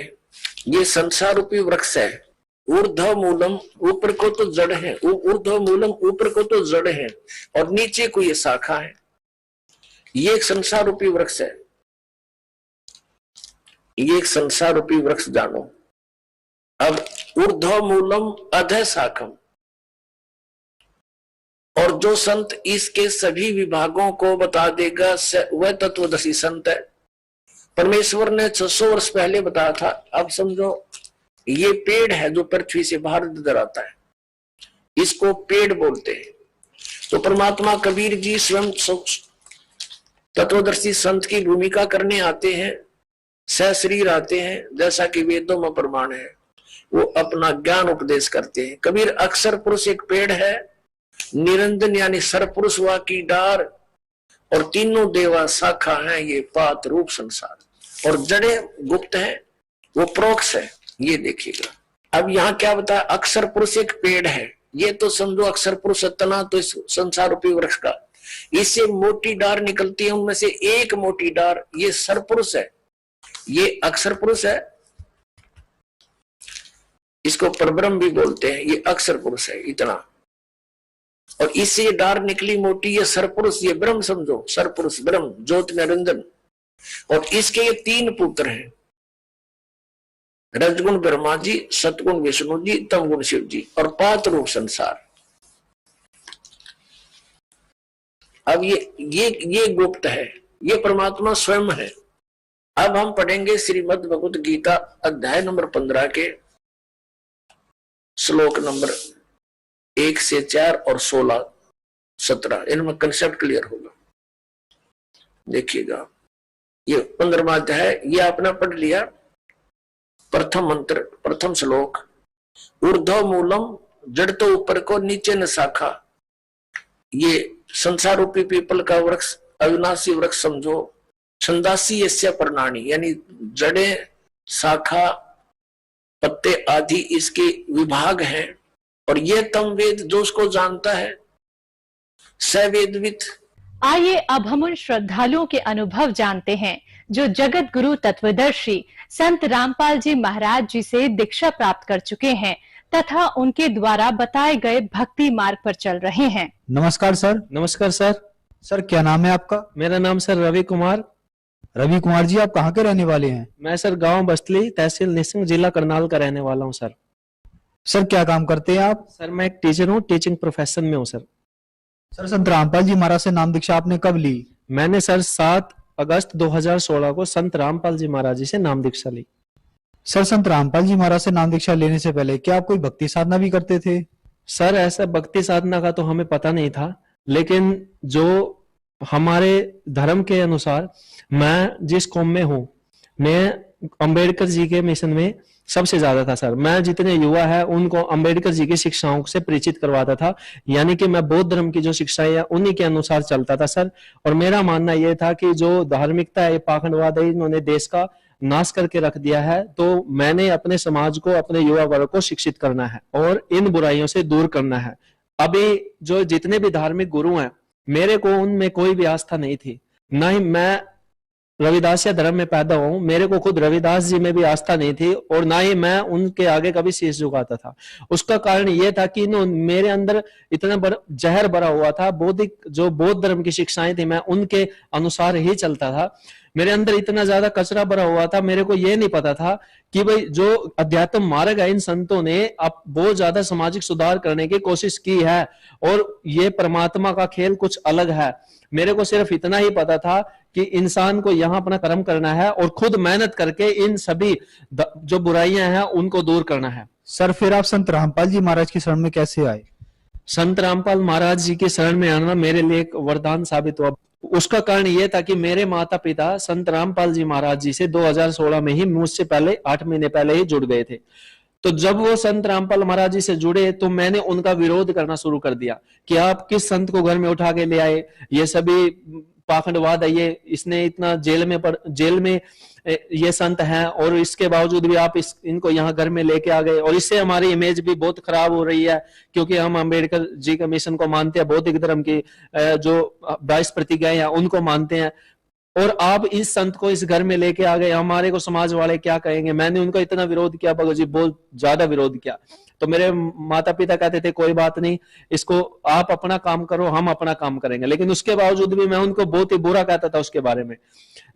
ये संसार रूपी वृक्ष है। ऊर्ध्व मूलम, ऊपर को तो जड़ है, ऊर्ध्व मूलम, ऊपर को तो जड़ है और नीचे को ये शाखा है। ये एक संसार रूपी वृक्ष है। ये एक संसार रूपी वृक्ष जानो। अब ऊर्ध्व मूलम अधः शाखम, और जो संत इसके सभी विभागों को बता देगा वह तत्वदर्शी संत है। परमेश्वर ने 600 वर्ष पहले बताया था। अब समझो ये पेड़ है जो पृथ्वी से बाहर नजर आता है, इसको पेड़ बोलते हैं। तो परमात्मा कबीर जी स्वयं तत्वदर्शी संत की भूमिका करने आते हैं, सशरीर आते हैं, जैसा कि वेदों में प्रमाण है। वो अपना ज्ञान उपदेश करते हैं। कबीर अक्षर पुरुष एक पेड़ है, निरंजन यानी सरपुरुष वा की डार, और तीनों देवा शाखा है, ये पात रूप संसार, और जड़े गुप्त है, वो प्रोक्ष है। ये देखिएगा। अब यहाँ क्या बताया, अक्षर पुरुष एक पेड़ है। ये तो समझो अक्षर पुरुष तना तो इस संसार रूपी वृक्ष का, इससे मोटी डार निकलती है, उनमें से एक मोटी डार ये सरपुरुष है, ये अक्षर पुरुष है। इसको परब्रह्म भी बोलते हैं। ये अक्षर पुरुष है इतना, और इससे ये डार निकली मोटी, ये सरपुरुष, ये ब्रह्म समझो, सरपुरुष ब्रह्म, ज्योति निरंजन। और इसके ये 3 पुत्र हैं, रजगुण ब्रह्मा जी, सतगुण विष्णु जी, तमगुण शिव जी, और पात रूप संसार। अब ये गुप्त है, ये परमात्मा स्वयं है। अब हम पढ़ेंगे श्रीमद् भगवत गीता अध्याय नंबर 15 के श्लोक नंबर 1 से 4 और 16, 17। इनमें कंसेप्ट क्लियर होगा। देखिएगा, ये 15वां अध्याय, ये आपने पढ़ लिया। प्रथम मंत्र, प्रथम श्लोक, ऊर्ध्व मूलम, जड़ तो ऊपर को, नीचे न शाखा। ये संसार रूपी पीपल का वृक्ष, अविनाशी वृक्ष समझो। छंदासी यस्य पर्णानि, यानी जड़े, शाखा, पत्ते आदि इसके विभाग हैं। और ये तम वेद, जो उसको जानता है, स वेदवित। आइए अब हम उन श्रद्धालुओं के अनुभव जानते हैं जो जगत गुरु तत्वदर्शी संत रामपाल जी महाराज जी से दीक्षा प्राप्त कर चुके हैं तथा उनके द्वारा बताए गए भक्ति मार्ग पर चल रहे हैं। नमस्कार सर। नमस्कार सर। सर क्या नाम है आपका? मेरा नाम सर रवि कुमार। रवि कुमार जी, आप कहाँ के रहने वाले हैं? मैं सर गांव बस्तली, तहसील निसिंग, जिला करनाल का रहने वाला हूं सर। सर क्या काम करते हैं आप? सर मैं एक टीचर हूं, टीचिंग प्रोफेशन में हूं सर। सर संत रामपाल जी महाराज से नाम दीक्षा आपने कब ली? मैंने सर 7 अगस्त 2016 को संत रामपाल जी महाराज जी से नाम दीक्षा ली। सर संत रामपाल जी महाराज से नाम दीक्षा लेने से पहले क्या आप कोई भक्ति साधना भी करते थे? सर ऐसा भक्ति साधना का तो हमें पता नहीं था, लेकिन जो हमारे धर्म के अनुसार, मैं जिस कौम में हूँ, मैं अंबेडकर जी के मिशन में सबसे ज्यादा था सर। मैं जितने युवा है उनको अंबेडकर जी की शिक्षाओं से परिचित करवाता था, यानी कि मैं बौद्ध धर्म की जो शिक्षाएं है उन्हीं के अनुसार चलता था सर। और मेरा मानना यह था कि जो धार्मिकता है, ये पाखंडवाद है, इन्होंने देश का नाश करके रख दिया है। तो मैंने अपने समाज को, अपने युवा वर्ग को शिक्षित करना है और इन बुराइयों से दूर करना है। अभी जो जितने भी धार्मिक गुरु हैं, मेरे को उनमें कोई भी आस्था नहीं थी, ना ही मैं रविदासिया धर्म में पैदा हुआ हूं, मेरे को खुद रविदास जी में भी आस्था नहीं थी और ना ही मैं उनके आगे कभी शीश झुकाता था। उसका कारण यह था कि मेरे अंदर इतना जहर भरा हुआ था, बौद्धिक जो बौद्ध धर्म की शिक्षाएं थी मैं उनके अनुसार ही चलता था। मेरे अंदर इतना ज्यादा कचरा भरा हुआ था, मेरे को यह नहीं पता था कि भाई जो अध्यात्म मार्ग है, इन संतों ने अब बहुत ज्यादा सामाजिक सुधार करने की कोशिश की है और ये परमात्मा का खेल कुछ अलग है। मेरे को सिर्फ इतना ही पता था कि इंसान को यहाँ अपना कर्म करना है और खुद मेहनत करके इन सभी जो बुराइयां हैं उनको दूर करना है। सर फिर आप संत रामपाल जी महाराज की शरण में कैसे आए? संत रामपाल महाराज जी के शरण में आना मेरे लिए एक वरदान साबित हुआ। उसका कारण यह था कि मेरे माता पिता संत रामपाल जी महाराज जी से 2016 में ही मुझसे पहले 8 महीने पहले ही जुड़ गए थे। तो जब वो संत रामपाल महाराज जी से जुड़े तो मैंने उनका विरोध करना शुरू कर दिया कि आप किस संत को घर में उठा के ले आए, ये सभी पाखंडवाद है, ये इसने इतना जेल में ये संत हैं और इसके बावजूद भी आप इनको यहाँ घर में लेके आ गए और इससे हमारी इमेज भी बहुत खराब हो रही है क्योंकि हम अंबेडकर जी के मिशन को मानते हैं, बौद्धिक धर्म की जो 22 प्रतिज्ञाएं हैं उनको मानते हैं और आप इस संत को इस घर में लेके आ गए, हमारे को समाज वाले क्या कहेंगे। मैंने उनको इतना विरोध किया भगत जी, बहुत ज्यादा विरोध किया। तो मेरे माता पिता कहते थे कोई बात नहीं, इसको आप अपना काम करो, हम अपना काम करेंगे, लेकिन उसके बावजूद भी मैं उनको बहुत ही बुरा कहता था उसके बारे में।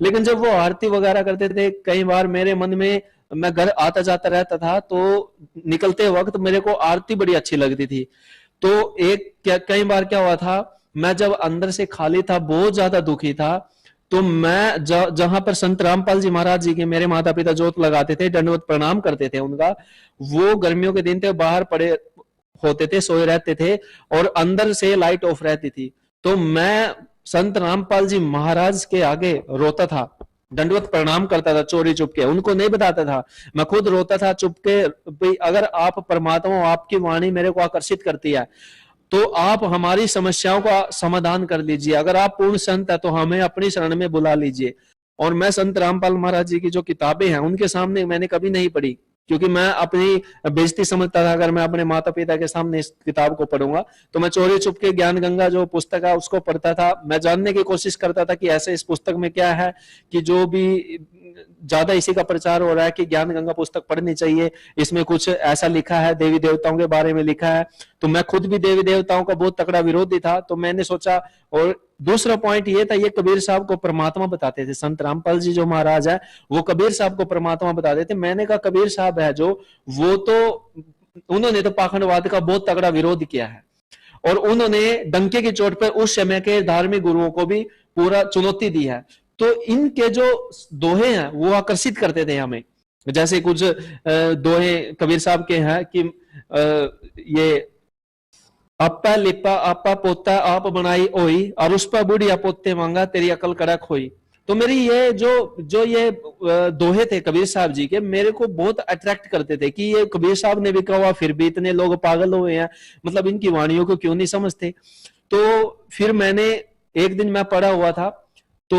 लेकिन जब वो आरती वगैरह करते थे, कई बार मेरे मन में, मैं घर आता जाता रहता था तो निकलते वक्त मेरे को आरती बड़ी अच्छी लगती थी। तो कई बार क्या हुआ था, मैं जब अंदर से खाली था, बहुत ज्यादा दुखी था, तो मैं जहां पर संत रामपाल जी महाराज जी के मेरे माता पिता जोत लगाते थे, दंडवत प्रणाम करते थे उनका, वो गर्मियों के दिन थे, बाहर पड़े होते थे, सोए रहते थे और अंदर से लाइट ऑफ रहती थी। तो मैं संत रामपाल जी महाराज के आगे रोता था, दंडवत प्रणाम करता था चोरी चुपके, उनको नहीं बताता था, मैं खुद रोता था चुपके। अगर आप परमात्मा, आपकी वाणी मेरे को आकर्षित करती है तो आप हमारी समस्याओं का समाधान कर लीजिए, अगर आप पूर्ण संत है तो हमें अपनी शरण में बुला लीजिए। और मैं संत रामपाल महाराज जी की जो किताबें हैं उनके सामने मैंने कभी नहीं पढ़ी, क्योंकि मैं अपनी बेइज्जती समझता था अगर मैं अपने माता पिता के सामने इस किताब को पढ़ूंगा। तो मैं चोरी चुप के ज्ञान गंगा जो पुस्तक है उसको पढ़ता था, मैं जानने की कोशिश करता था कि ऐसे इस पुस्तक में क्या है कि जो भी ज्यादा इसी का प्रचार हो रहा है कि ज्ञान गंगा पुस्तक पढ़नी चाहिए, इसमें कुछ ऐसा लिखा है, देवी देवताओं के बारे में लिखा है। तो मैं खुद भी देवी देवताओं का बहुत तकड़ा विरोधी था, तो मैंने सोचा। और दूसरा पॉइंट ये था, ये कबीर साहब को परमात्मा बताते थे, संत रामपाल जी जो महाराज है वो कबीर साहब को परमात्मा बताते थे। मैंने कहा कबीर साहब है जो, वो तो उन्होंने तो पाखंडवाद का बहुत तगड़ा विरोध किया है और उन्होंने डंके की चोट पर उस समय के धार्मिक गुरुओं को भी पूरा चुनौती दी है। तो इनके जो दोहे हैं वो आकर्षित करते थे हमें। जैसे कुछ दोहे कबीर साहब के हैं कि ये आपा लिपा आपा पोता आप बनाई ओई और उस पर बुढ़िया पोते मांगा तेरी अकल कड़क होई। तो मेरी ये जो ये दोहे थे कबीर साहब जी के, मेरे को बहुत अट्रैक्ट करते थे कि ये कबीर साहब ने भी कहा, फिर भी इतने लोग पागल हुए हैं, मतलब इनकी वाणियों को क्यों नहीं समझते। तो फिर मैंने एक दिन मैं पढ़ा हुआ था, तो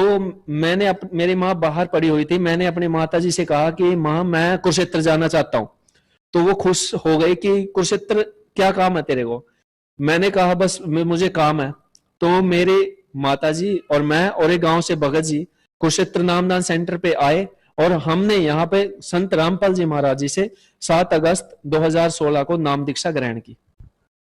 मैंने मेरी माँ बाहर पड़ी हुई थी, मैंने अपनी माता जी से कहा कि माँ मैं कुरुक्षेत्र जाना चाहता हूँ। तो वो खुश हो गई कि कुरुक्षेत्र क्या काम है तेरे को। मैंने कहा बस मुझे काम है। तो मेरे माता जी और मैं और एक गांव से भगत जी कुरुक्षेत्र नामदान सेंटर पे आए और हमने यहाँ पे संत रामपाल जी महाराज जी से 7 अगस्त 2016 को नाम दीक्षा ग्रहण की।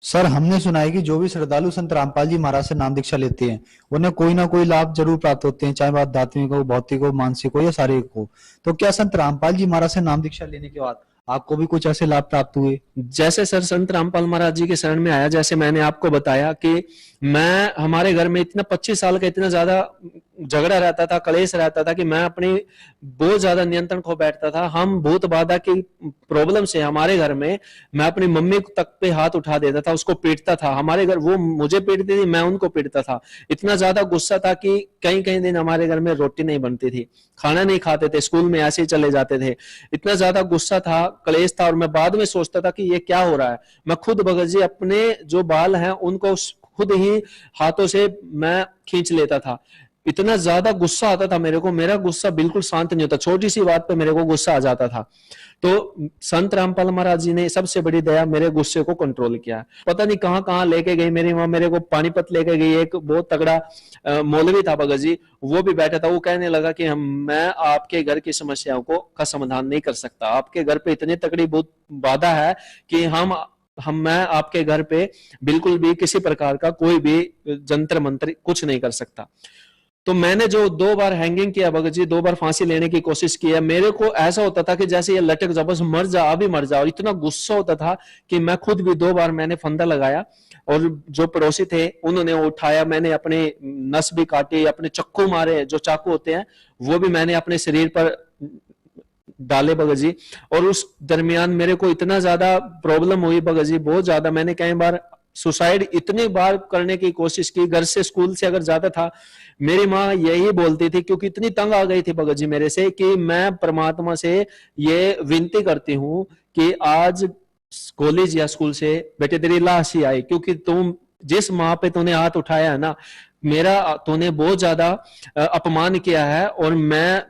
सर हमने सुना है कि जो भी श्रद्धालु संत रामपाल जी महाराज से नाम दीक्षा लेते हैं उन्हें कोई ना कोई लाभ जरूर प्राप्त होते हैं, चाहे बात आध्यात्मिक हो, भौतिक हो, मानसिक हो या शारीरिक हो। तो क्या संत रामपाल जी महाराज से नाम दीक्षा लेने के बाद आपको भी कुछ ऐसे लाभ प्राप्त हुए? जैसे सर संत रामपाल महाराज जी के शरण में आया, जैसे मैंने आपको बताया कि मैं हमारे घर में इतना 25 साल का इतना ज्यादा झगड़ा रहता था, कलेश रहता था कि मैं अपनी बहुत ज्यादा नियंत्रण खो बैठता था। हम भूत बाधा की प्रॉब्लम से हमारे घर में मैं अपनी मम्मी तक पे हाथ उठा देता था, उसको पीटता था। हमारे घर वो मुझे पीटती थी, मैं उनको पीटता था। इतना ज्यादा गुस्सा था कि कई दिन हमारे घर में रोटी नहीं बनती थी, खाना नहीं खाते थे, स्कूल में ऐसे ही चले जाते थे। इतना ज्यादा गुस्सा था, कलेश था। और मैं बाद में सोचता था कि ये क्या हो रहा है। मैं खुद भगत जी अपने जो बाल हैं उनको खुद ही हाथों से मैं खींच लेता था। इतना ज्यादा गुस्सा आता था मेरे को, मेरा गुस्सा बिल्कुल शांत नहीं होता, छोटी सी बात पे मेरे को गुस्सा आ जाता था। तो संत रामपाल महाराज जी ने सबसे बड़ी दया मेरे गुस्से को कंट्रोल किया। पता नहीं कहां कहां लेके गई मेरी माँ, मेरे को पानीपत लेके गई। एक बहुत तगड़ा मौलवी था भगत जी, वो भी बैठा था। वो कहने लगा कि मैं आपके घर की समस्याओं का समाधान नहीं कर सकता, आपके घर पे इतनी तगड़ी बहुत बाधा है कि मैं आपके घर पे बिल्कुल भी किसी प्रकार का कोई भी जंतर मंत्र कुछ नहीं कर सकता। तो मैंने जो 2 बार हैंगिंग किया भगत जी, 2 बार फांसी लेने की कोशिश की है, मेरे को ऐसा होता था कि जैसे ये लटक जा, बस मर जा, अभी मर जा। और इतना गुस्सा होता था कि मैं खुद भी 2 बार मैंने फंदा लगाया, और जो पड़ोसी थे उन्होंने उठाया, मैंने अपने नस भी काटी, अपने चक्कू मारे, जो चाकू होते हैं वो भी मैंने अपने शरीर पर डाले भगत जी। और उस दरमियान मेरे को इतना ज्यादा प्रॉब्लम हुई भगत जी, बहुत ज्यादा। मैंने कई बार सुसाइड इतनी बार करने की कोशिश की। घर से, स्कूल से अगर जाता था, मेरी माँ यही बोलती थी, क्योंकि इतनी तंग आ गई थी भगत जी मेरे से, कि मैं परमात्मा से ये विनती करती हूँ कि आज कॉलेज या स्कूल से बेटे तेरी लाश ही आई, क्योंकि तुम जिस माँ पे तूने हाथ उठाया है ना, मेरा तूने बहुत ज्यादा अपमान किया है, और मैं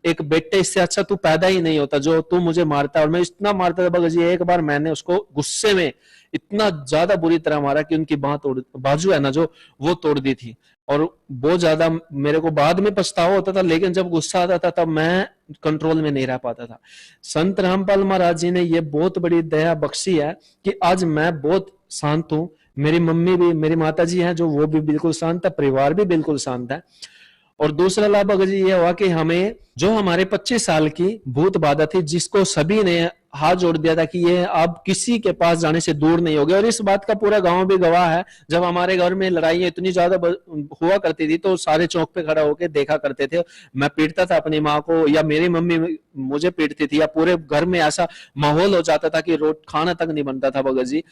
एक बेटे इससे अच्छा तू पैदा ही नहीं होता जो तू मुझे मारता। और मैं इतना मारता था भगत जी, एक बार मैंने उसको गुस्से में इतना ज्यादा बुरी तरह मारा कि उनकी बाजू है ना जो, वो तोड़ दी थी। और बहुत ज्यादा मेरे को बाद में पछतावा होता था, लेकिन जब गुस्सा आता था तब मैं कंट्रोल में नहीं रह पाता था। संत रामपाल महाराज जी ने ये बहुत बड़ी दया बख्शी है कि आज मैं बहुत शांत हूं। मेरी मम्मी भी, मेरी माता जी हैं जो, वो भी बिल्कुल शांत है, परिवार भी बिल्कुल शांत है। और दूसरा लाभ भगत जी ये हुआ कि हमें जो हमारे 25 साल की भूत बाधा थी, जिसको सभी ने हाथ जोड़ दिया था कि ये अब किसी के पास जाने से दूर नहीं होगी, और इस बात का पूरा गांव भी गवाह है। जब हमारे घर में लड़ाइयां इतनी ज्यादा हुआ करती थी तो सारे चौक पे खड़ा होकर देखा करते थे। मैं पीटता था अपनी माँ को, या मेरी मम्मी मुझे पीटती थी, या पूरे घर में ऐसा माहौल हो जाता था कि खाना तक नहीं बनता था भगत जी।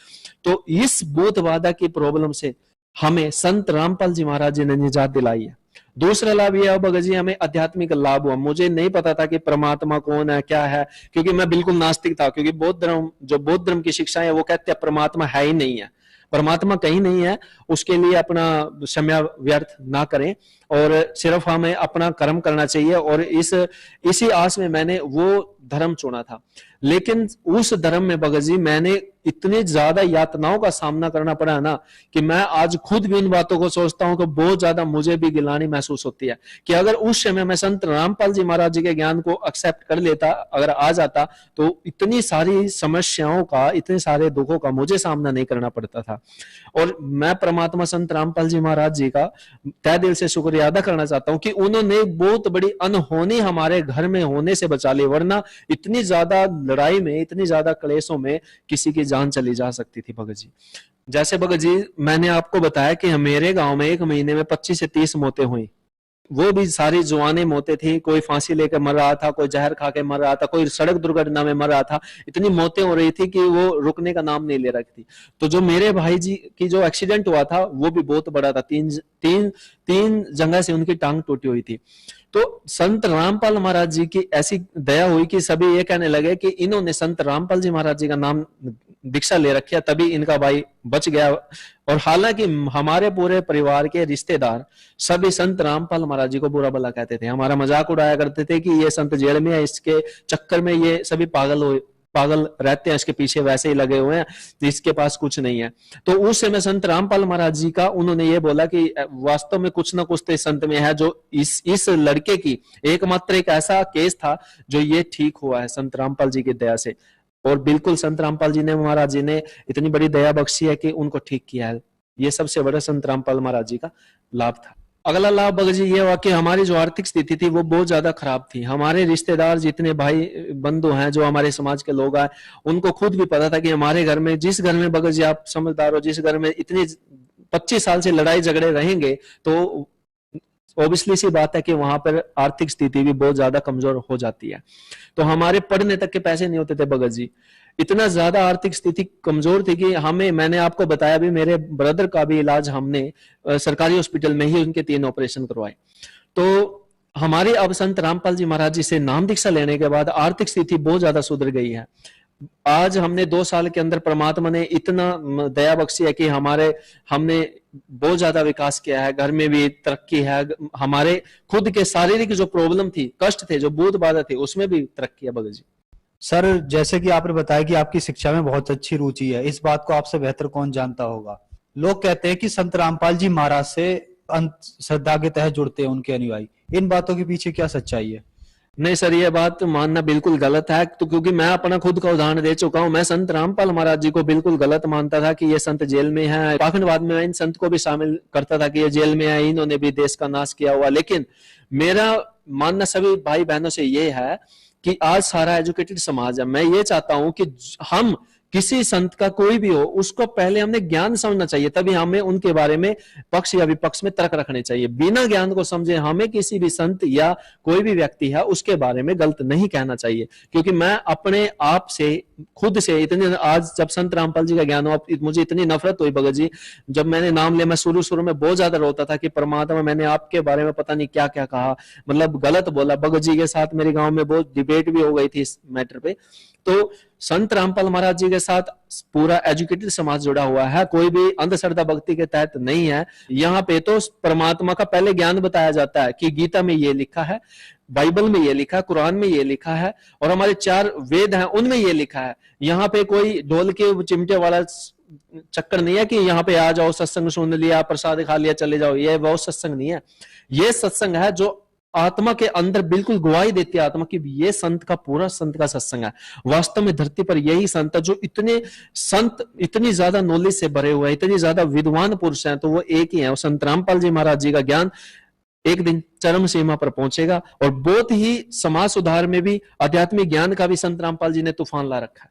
तो इस भूत बाधा की प्रॉब्लम से हमें संत रामपाल जी महाराज जी ने निजात दिलाई है। दूसरा लाभ यह भगत जी, हमें आध्यात्मिक लाभ हुआ। मुझे नहीं पता था कि परमात्मा कौन है, क्या है, क्योंकि मैं बिल्कुल नास्तिक था। क्योंकि बौद्ध धर्म की शिक्षा है वो कहते हैं परमात्मा है ही नहीं है, परमात्मा कहीं नहीं है। उसके लिए अपना समय व्यर्थ ना करें, और सिर्फ हमें अपना कर्म करना चाहिए। और इसी आस में मैंने वो धर्म चुना था। लेकिन उस धर्म में भगत जी मैंने इतनी ज्यादा यातनाओं का सामना करना पड़ा ना, कि मैं आज खुद भी उन बातों को सोचता हूं तो बहुत ज्यादा मुझे भी गिलानी महसूस होती है कि अगर उस समय मैं संत रामपाल जी महाराज जी के ज्ञान को एक्सेप्ट कर लेता, अगर आ जाता, तो इतनी सारी समस्याओं का, इतने सारे दुखों का मुझे सामना नहीं करना पड़ता था। और मैं परमात्मा संत रामपाल जी महाराज जी का तहे दिल से शुक्रिया अदा करना चाहता हूं कि उन्होंने बहुत बड़ी अनहोनी हमारे घर में होने से बचा ली, वरना इतनी ज्यादा लड़ाई में, इतनी ज्यादा क्लेशों में किसी की जान चली जा सकती थी भगत जी। जैसे भगत जी मैंने आपको बताया कि मेरे गांव में 1 महीने में 25 से 30 मौतें हुई, वो भी सारी जुआने मौतें थी। कोई फांसी लेकर मर रहा था, कोई जहर खा के मर रहा था, कोई सड़क दुर्घटना में मर रहा था। इतनी मौतें हो रही थी कि वो रुकने का नाम नहीं ले रही थी। तो जो मेरे भाई जी की जो एक्सीडेंट हुआ था वो भी बहुत बड़ा था, तीन जगह से उनकी टांग टूटी हुई थी। तो संत रामपाल महाराज जी की ऐसी दया हुई कि सभी ये कहने लगे कि इन्होंने संत रामपाल जी महाराज जी का नाम दीक्षा ले रखा, तभी इनका भाई बच गया। और हालांकि हमारे पूरे परिवार के रिश्तेदार सभी संत रामपाल महाराज जी को बुरा भला कहते थे, हमारा मजाक उड़ाया करते थे कि ये संत जेल में है, इसके चक्कर में ये सभी पागल रहते हैं, इसके पीछे वैसे ही लगे हुए हैं, इसके पास कुछ नहीं है। तो उस समय संत रामपाल महाराज जी का उन्होंने ये बोला कि वास्तव में कुछ ना कुछ तो इस संत में है, जो इस लड़के की एकमात्र एक ऐसा केस था जो ये ठीक हुआ है संत रामपाल जी की दया से। और बिल्कुल संत रामपाल जी ने, महाराज जी ने इतनी बड़ी दया बख्शी है कि उनको ठीक किया है। ये सबसे बड़ा संत रामपाल महाराज जी का लाभ था। अगला लाभ भगत जी ये हुआ कि हमारी जो आर्थिक स्थिति थी वो बहुत ज्यादा खराब थी। हमारे रिश्तेदार जितने भाई बंधु हैं, जो हमारे समाज के लोग हैं, उनको खुद भी पता था कि हमारे घर में, जिस घर में भगत जी आप समझदार हो, जिस घर में इतनी 25 साल से लड़ाई झगड़े रहेंगे, तो ऑब्वियसली सी बात है कि वहां पर आर्थिक स्थिति भी बहुत ज्यादा कमजोर हो जाती है। तो हमारे पढ़ने तक के पैसे नहीं होते थे भगत जी, इतना ज्यादा आर्थिक स्थिति कमजोर थी कि मैंने आपको बताया भी, मेरे ब्रदर का भी इलाज हमने सरकारी हॉस्पिटल में ही उनके 3 ऑपरेशन करवाए। तो हमारे अब संत रामपाल जी महाराज जी से नाम दीक्षा लेने के बाद आर्थिक स्थिति बहुत ज्यादा सुधर गई है। आज हमने 2 साल के अंदर परमात्मा ने इतना दया बख्शी है कि हमने बहुत ज्यादा विकास किया है, घर में भी तरक्की है, हमारे खुद के शारीरिक जो प्रॉब्लम थी, कष्ट थे, जो भूत बाधा थे, उसमें भी तरक्की है भगत जी। सर, जैसे कि आपने बताया कि आपकी शिक्षा में बहुत अच्छी रुचि है, इस बात को आपसे बेहतर कौन जानता होगा। लोग कहते हैं कि संत रामपाल जी महाराज से श्रद्धा के तहत जुड़ते हैं उनके अनुयायी, इन बातों के पीछे क्या सच्चाई है? नहीं सर, ये बात मानना बिल्कुल गलत है, तो क्योंकि मैं अपना खुद का उदाहरण दे चुका हूं। मैं संत रामपाल महाराज जी को बिल्कुल गलत मानता था कि ये संत जेल में है। पाखंडवाद में मैं इन संत को भी शामिल करता था कि ये जेल में है, इन्होंने भी देश का नाश किया हुआ। लेकिन मेरा मानना सभी भाई बहनों से ये है कि आज सारा एजुकेटेड समाज है। मैं ये चाहता हूं कि हम किसी संत का कोई भी हो, उसको पहले हमने ज्ञान समझना चाहिए, तभी हमें उनके बारे में पक्ष या विपक्ष में तर्क रखने चाहिए। बिना ज्ञान को समझे हमें किसी भी संत या कोई भी व्यक्ति है उसके बारे में गलत नहीं कहना चाहिए। क्योंकि मैं अपने आप से खुद से इतने, आज जब संत रामपाल जी का ज्ञान हुआ, मुझे इतनी नफरत हुई भगत जी, जब मैंने नाम लिया, मैं शुरू में बहुत ज्यादा रोता था कि परमात्मा, मैंने आपके बारे में पता नहीं क्या क्या कहा, मतलब गलत बोला। भगत जी के साथ मेरे गांव में बहुत डिबेट भी हो गई थी इस मैटर पे। तो संत रामपाल महाराज जी के साथ पूरा एजुकेटेड समाज जुड़ा हुआ है, कोई भी अंधश्रद्धा भक्ति के तहत नहीं है। यहाँ पे तो परमात्मा का पहले ज्ञान बताया जाता है कि गीता में ये लिखा है, बाइबल में ये लिखा है, कुरान में ये लिखा है, और हमारे 4 वेद हैं उनमें ये लिखा है। यहाँ पे कोई ढोल के चिमटे वाला चक्कर नहीं है कि यहाँ पे आ जाओ, सत्संग सुन लिया, प्रसाद खा लिया, चले जाओ। ये वो सत्संग नहीं है। ये सत्संग है जो आत्मा के अंदर बिल्कुल गवाही देती है आत्मा की, ये संत का पूरा संत का सत्संग है। वास्तव में धरती पर यही संत है जो इतने संत, इतनी ज्यादा नॉलेज से भरे हुए हैं, इतनी ज्यादा विद्वान पुरुष हैं, तो वो एक ही है। और संत रामपाल जी महाराज जी का ज्ञान एक दिन चरम सीमा पर पहुंचेगा। और बहुत ही समाज सुधार में भी, आध्यात्मिक ज्ञान का भी संत रामपाल जी ने तूफान ला रखा है।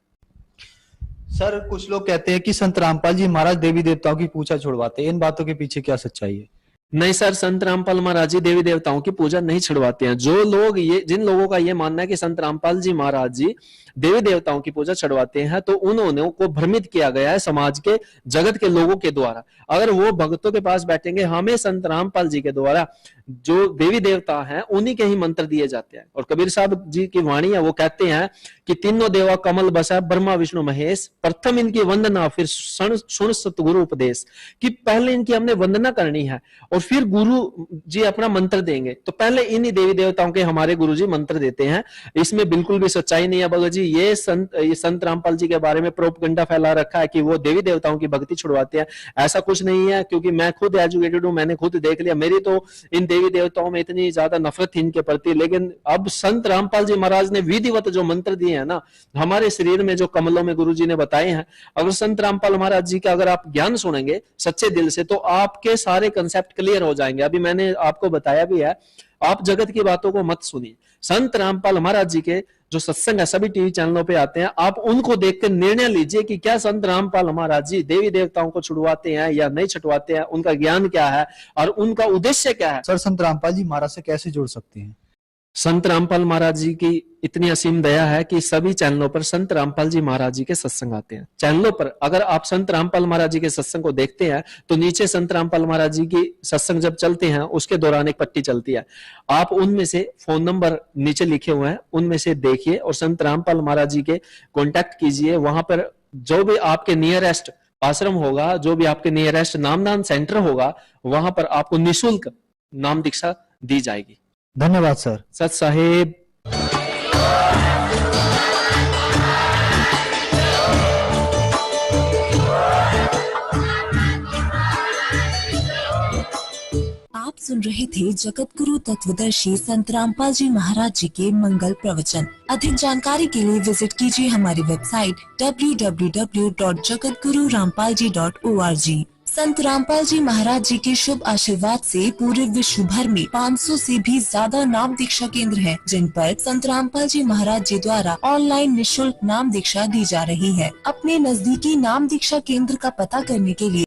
सर, कुछ लोग कहते हैं कि संत रामपाल जी महाराज देवी देवताओं की पूजा छुड़वाते हैं, इन बातों के पीछे क्या सच्चाई है? नहीं सर, संत रामपाल महाराज जी देवी देवताओं की पूजा नहीं छुड़वाते हैं। जो लोग जिन लोगों का ये मानना है कि संत रामपाल जी महाराज जी देवी देवताओं की पूजा छुड़वाते हैं, तो उन्होंने को भ्रमित किया गया है समाज के, जगत के लोगों के द्वारा। अगर वो भक्तों के पास बैठेंगे, हमें संत रामपाल जी के द्वारा जो देवी देवता हैं उन्हीं के ही मंत्र दिए जाते हैं। और कबीर साहब जी की वाणी है, वो कहते हैं कि तीनों देवा कमल बसा, ब्रह्मा विष्णु महेश, प्रथम इनकी वंदना फिर सुन सतगुरु उपदेश। कि पहले इनकी हमने वंदना करनी है और फिर गुरु जी अपना मंत्र देंगे। तो पहले इन्हीं देवी देवताओं के हमारे गुरु जी मंत्र देते हैं। इसमें बिल्कुल भी सच्चाई नहीं है भगत जी। ये संत रामपाल जी के बारे में प्रोपगंडा फैला रखा है कि वो देवी देवताओं की भक्ति छुड़वाते हैं। ऐसा कुछ नहीं है, क्योंकि मैं खुद एजुकेटेड हूं, मैंने खुद देख लिया। मेरी तो इन देवी देवताओं में इतनी ज्यादा नफरत थी इनके प्रति, लेकिन अब संत रामपाल जी महाराज ने विधिवत जो मंत्र दिए हैं ना, हमारे शरीर में जो कमलों में गुरु जी ने बताए हैं, अगर संत रामपाल महाराज जी का अगर आप ज्ञान सुनेंगे सच्चे दिल से, तो आपके सारे कंसेप्ट क्लियर हो जाएंगे। अभी मैंने आपको बताया भी है, आप जगत की बातों को मत सुनिए। संत रामपाल महाराज जी के जो सत्संग है सभी टीवी चैनलों पे आते हैं, आप उनको देखकर निर्णय लीजिए कि क्या संत रामपाल महाराज जी देवी देवताओं को छुड़वाते हैं या नहीं छुड़वाते हैं, उनका ज्ञान क्या है और उनका उद्देश्य क्या है। सर, संत रामपाल जी महाराज से कैसे जुड़ सकते हैं? संत रामपाल महाराज जी की इतनी असीम दया है कि सभी चैनलों पर संत रामपाल जी महाराज जी के सत्संग आते हैं। चैनलों पर अगर आप संत रामपाल महाराज जी के सत्संग को देखते हैं तो नीचे संत रामपाल महाराज जी की सत्संग जब चलते हैं उसके दौरान एक पट्टी चलती है, आप उनमें से फोन नंबर नीचे लिखे हुए हैं, उनमें से देखिए और संत रामपाल महाराज जी के कॉन्टैक्ट कीजिए। वहां पर जो भी आपके नियरेस्ट आश्रम होगा, जो भी आपके नियरेस्ट नामदान सेंटर होगा, वहां पर आपको निःशुल्क नाम दीक्षा दी जाएगी। धन्यवाद सर। सत साहेब। आप सुन रहे थे जगत गुरु तत्वदर्शी संत रामपाल जी महाराज जी के मंगल प्रवचन। अधिक जानकारी के लिए विजिट कीजिए हमारी वेबसाइट www.jagatgururampalji.org। संत रामपाल जी महाराज जी के शुभ आशीर्वाद से पूरे विश्व भर में 500 से भी ज्यादा नाम दीक्षा केंद्र हैं, जिन पर संत रामपाल जी महाराज जी द्वारा ऑनलाइन निःशुल्क नाम दीक्षा दी जा रही है। अपने नजदीकी नाम दीक्षा केंद्र का पता करने के लिए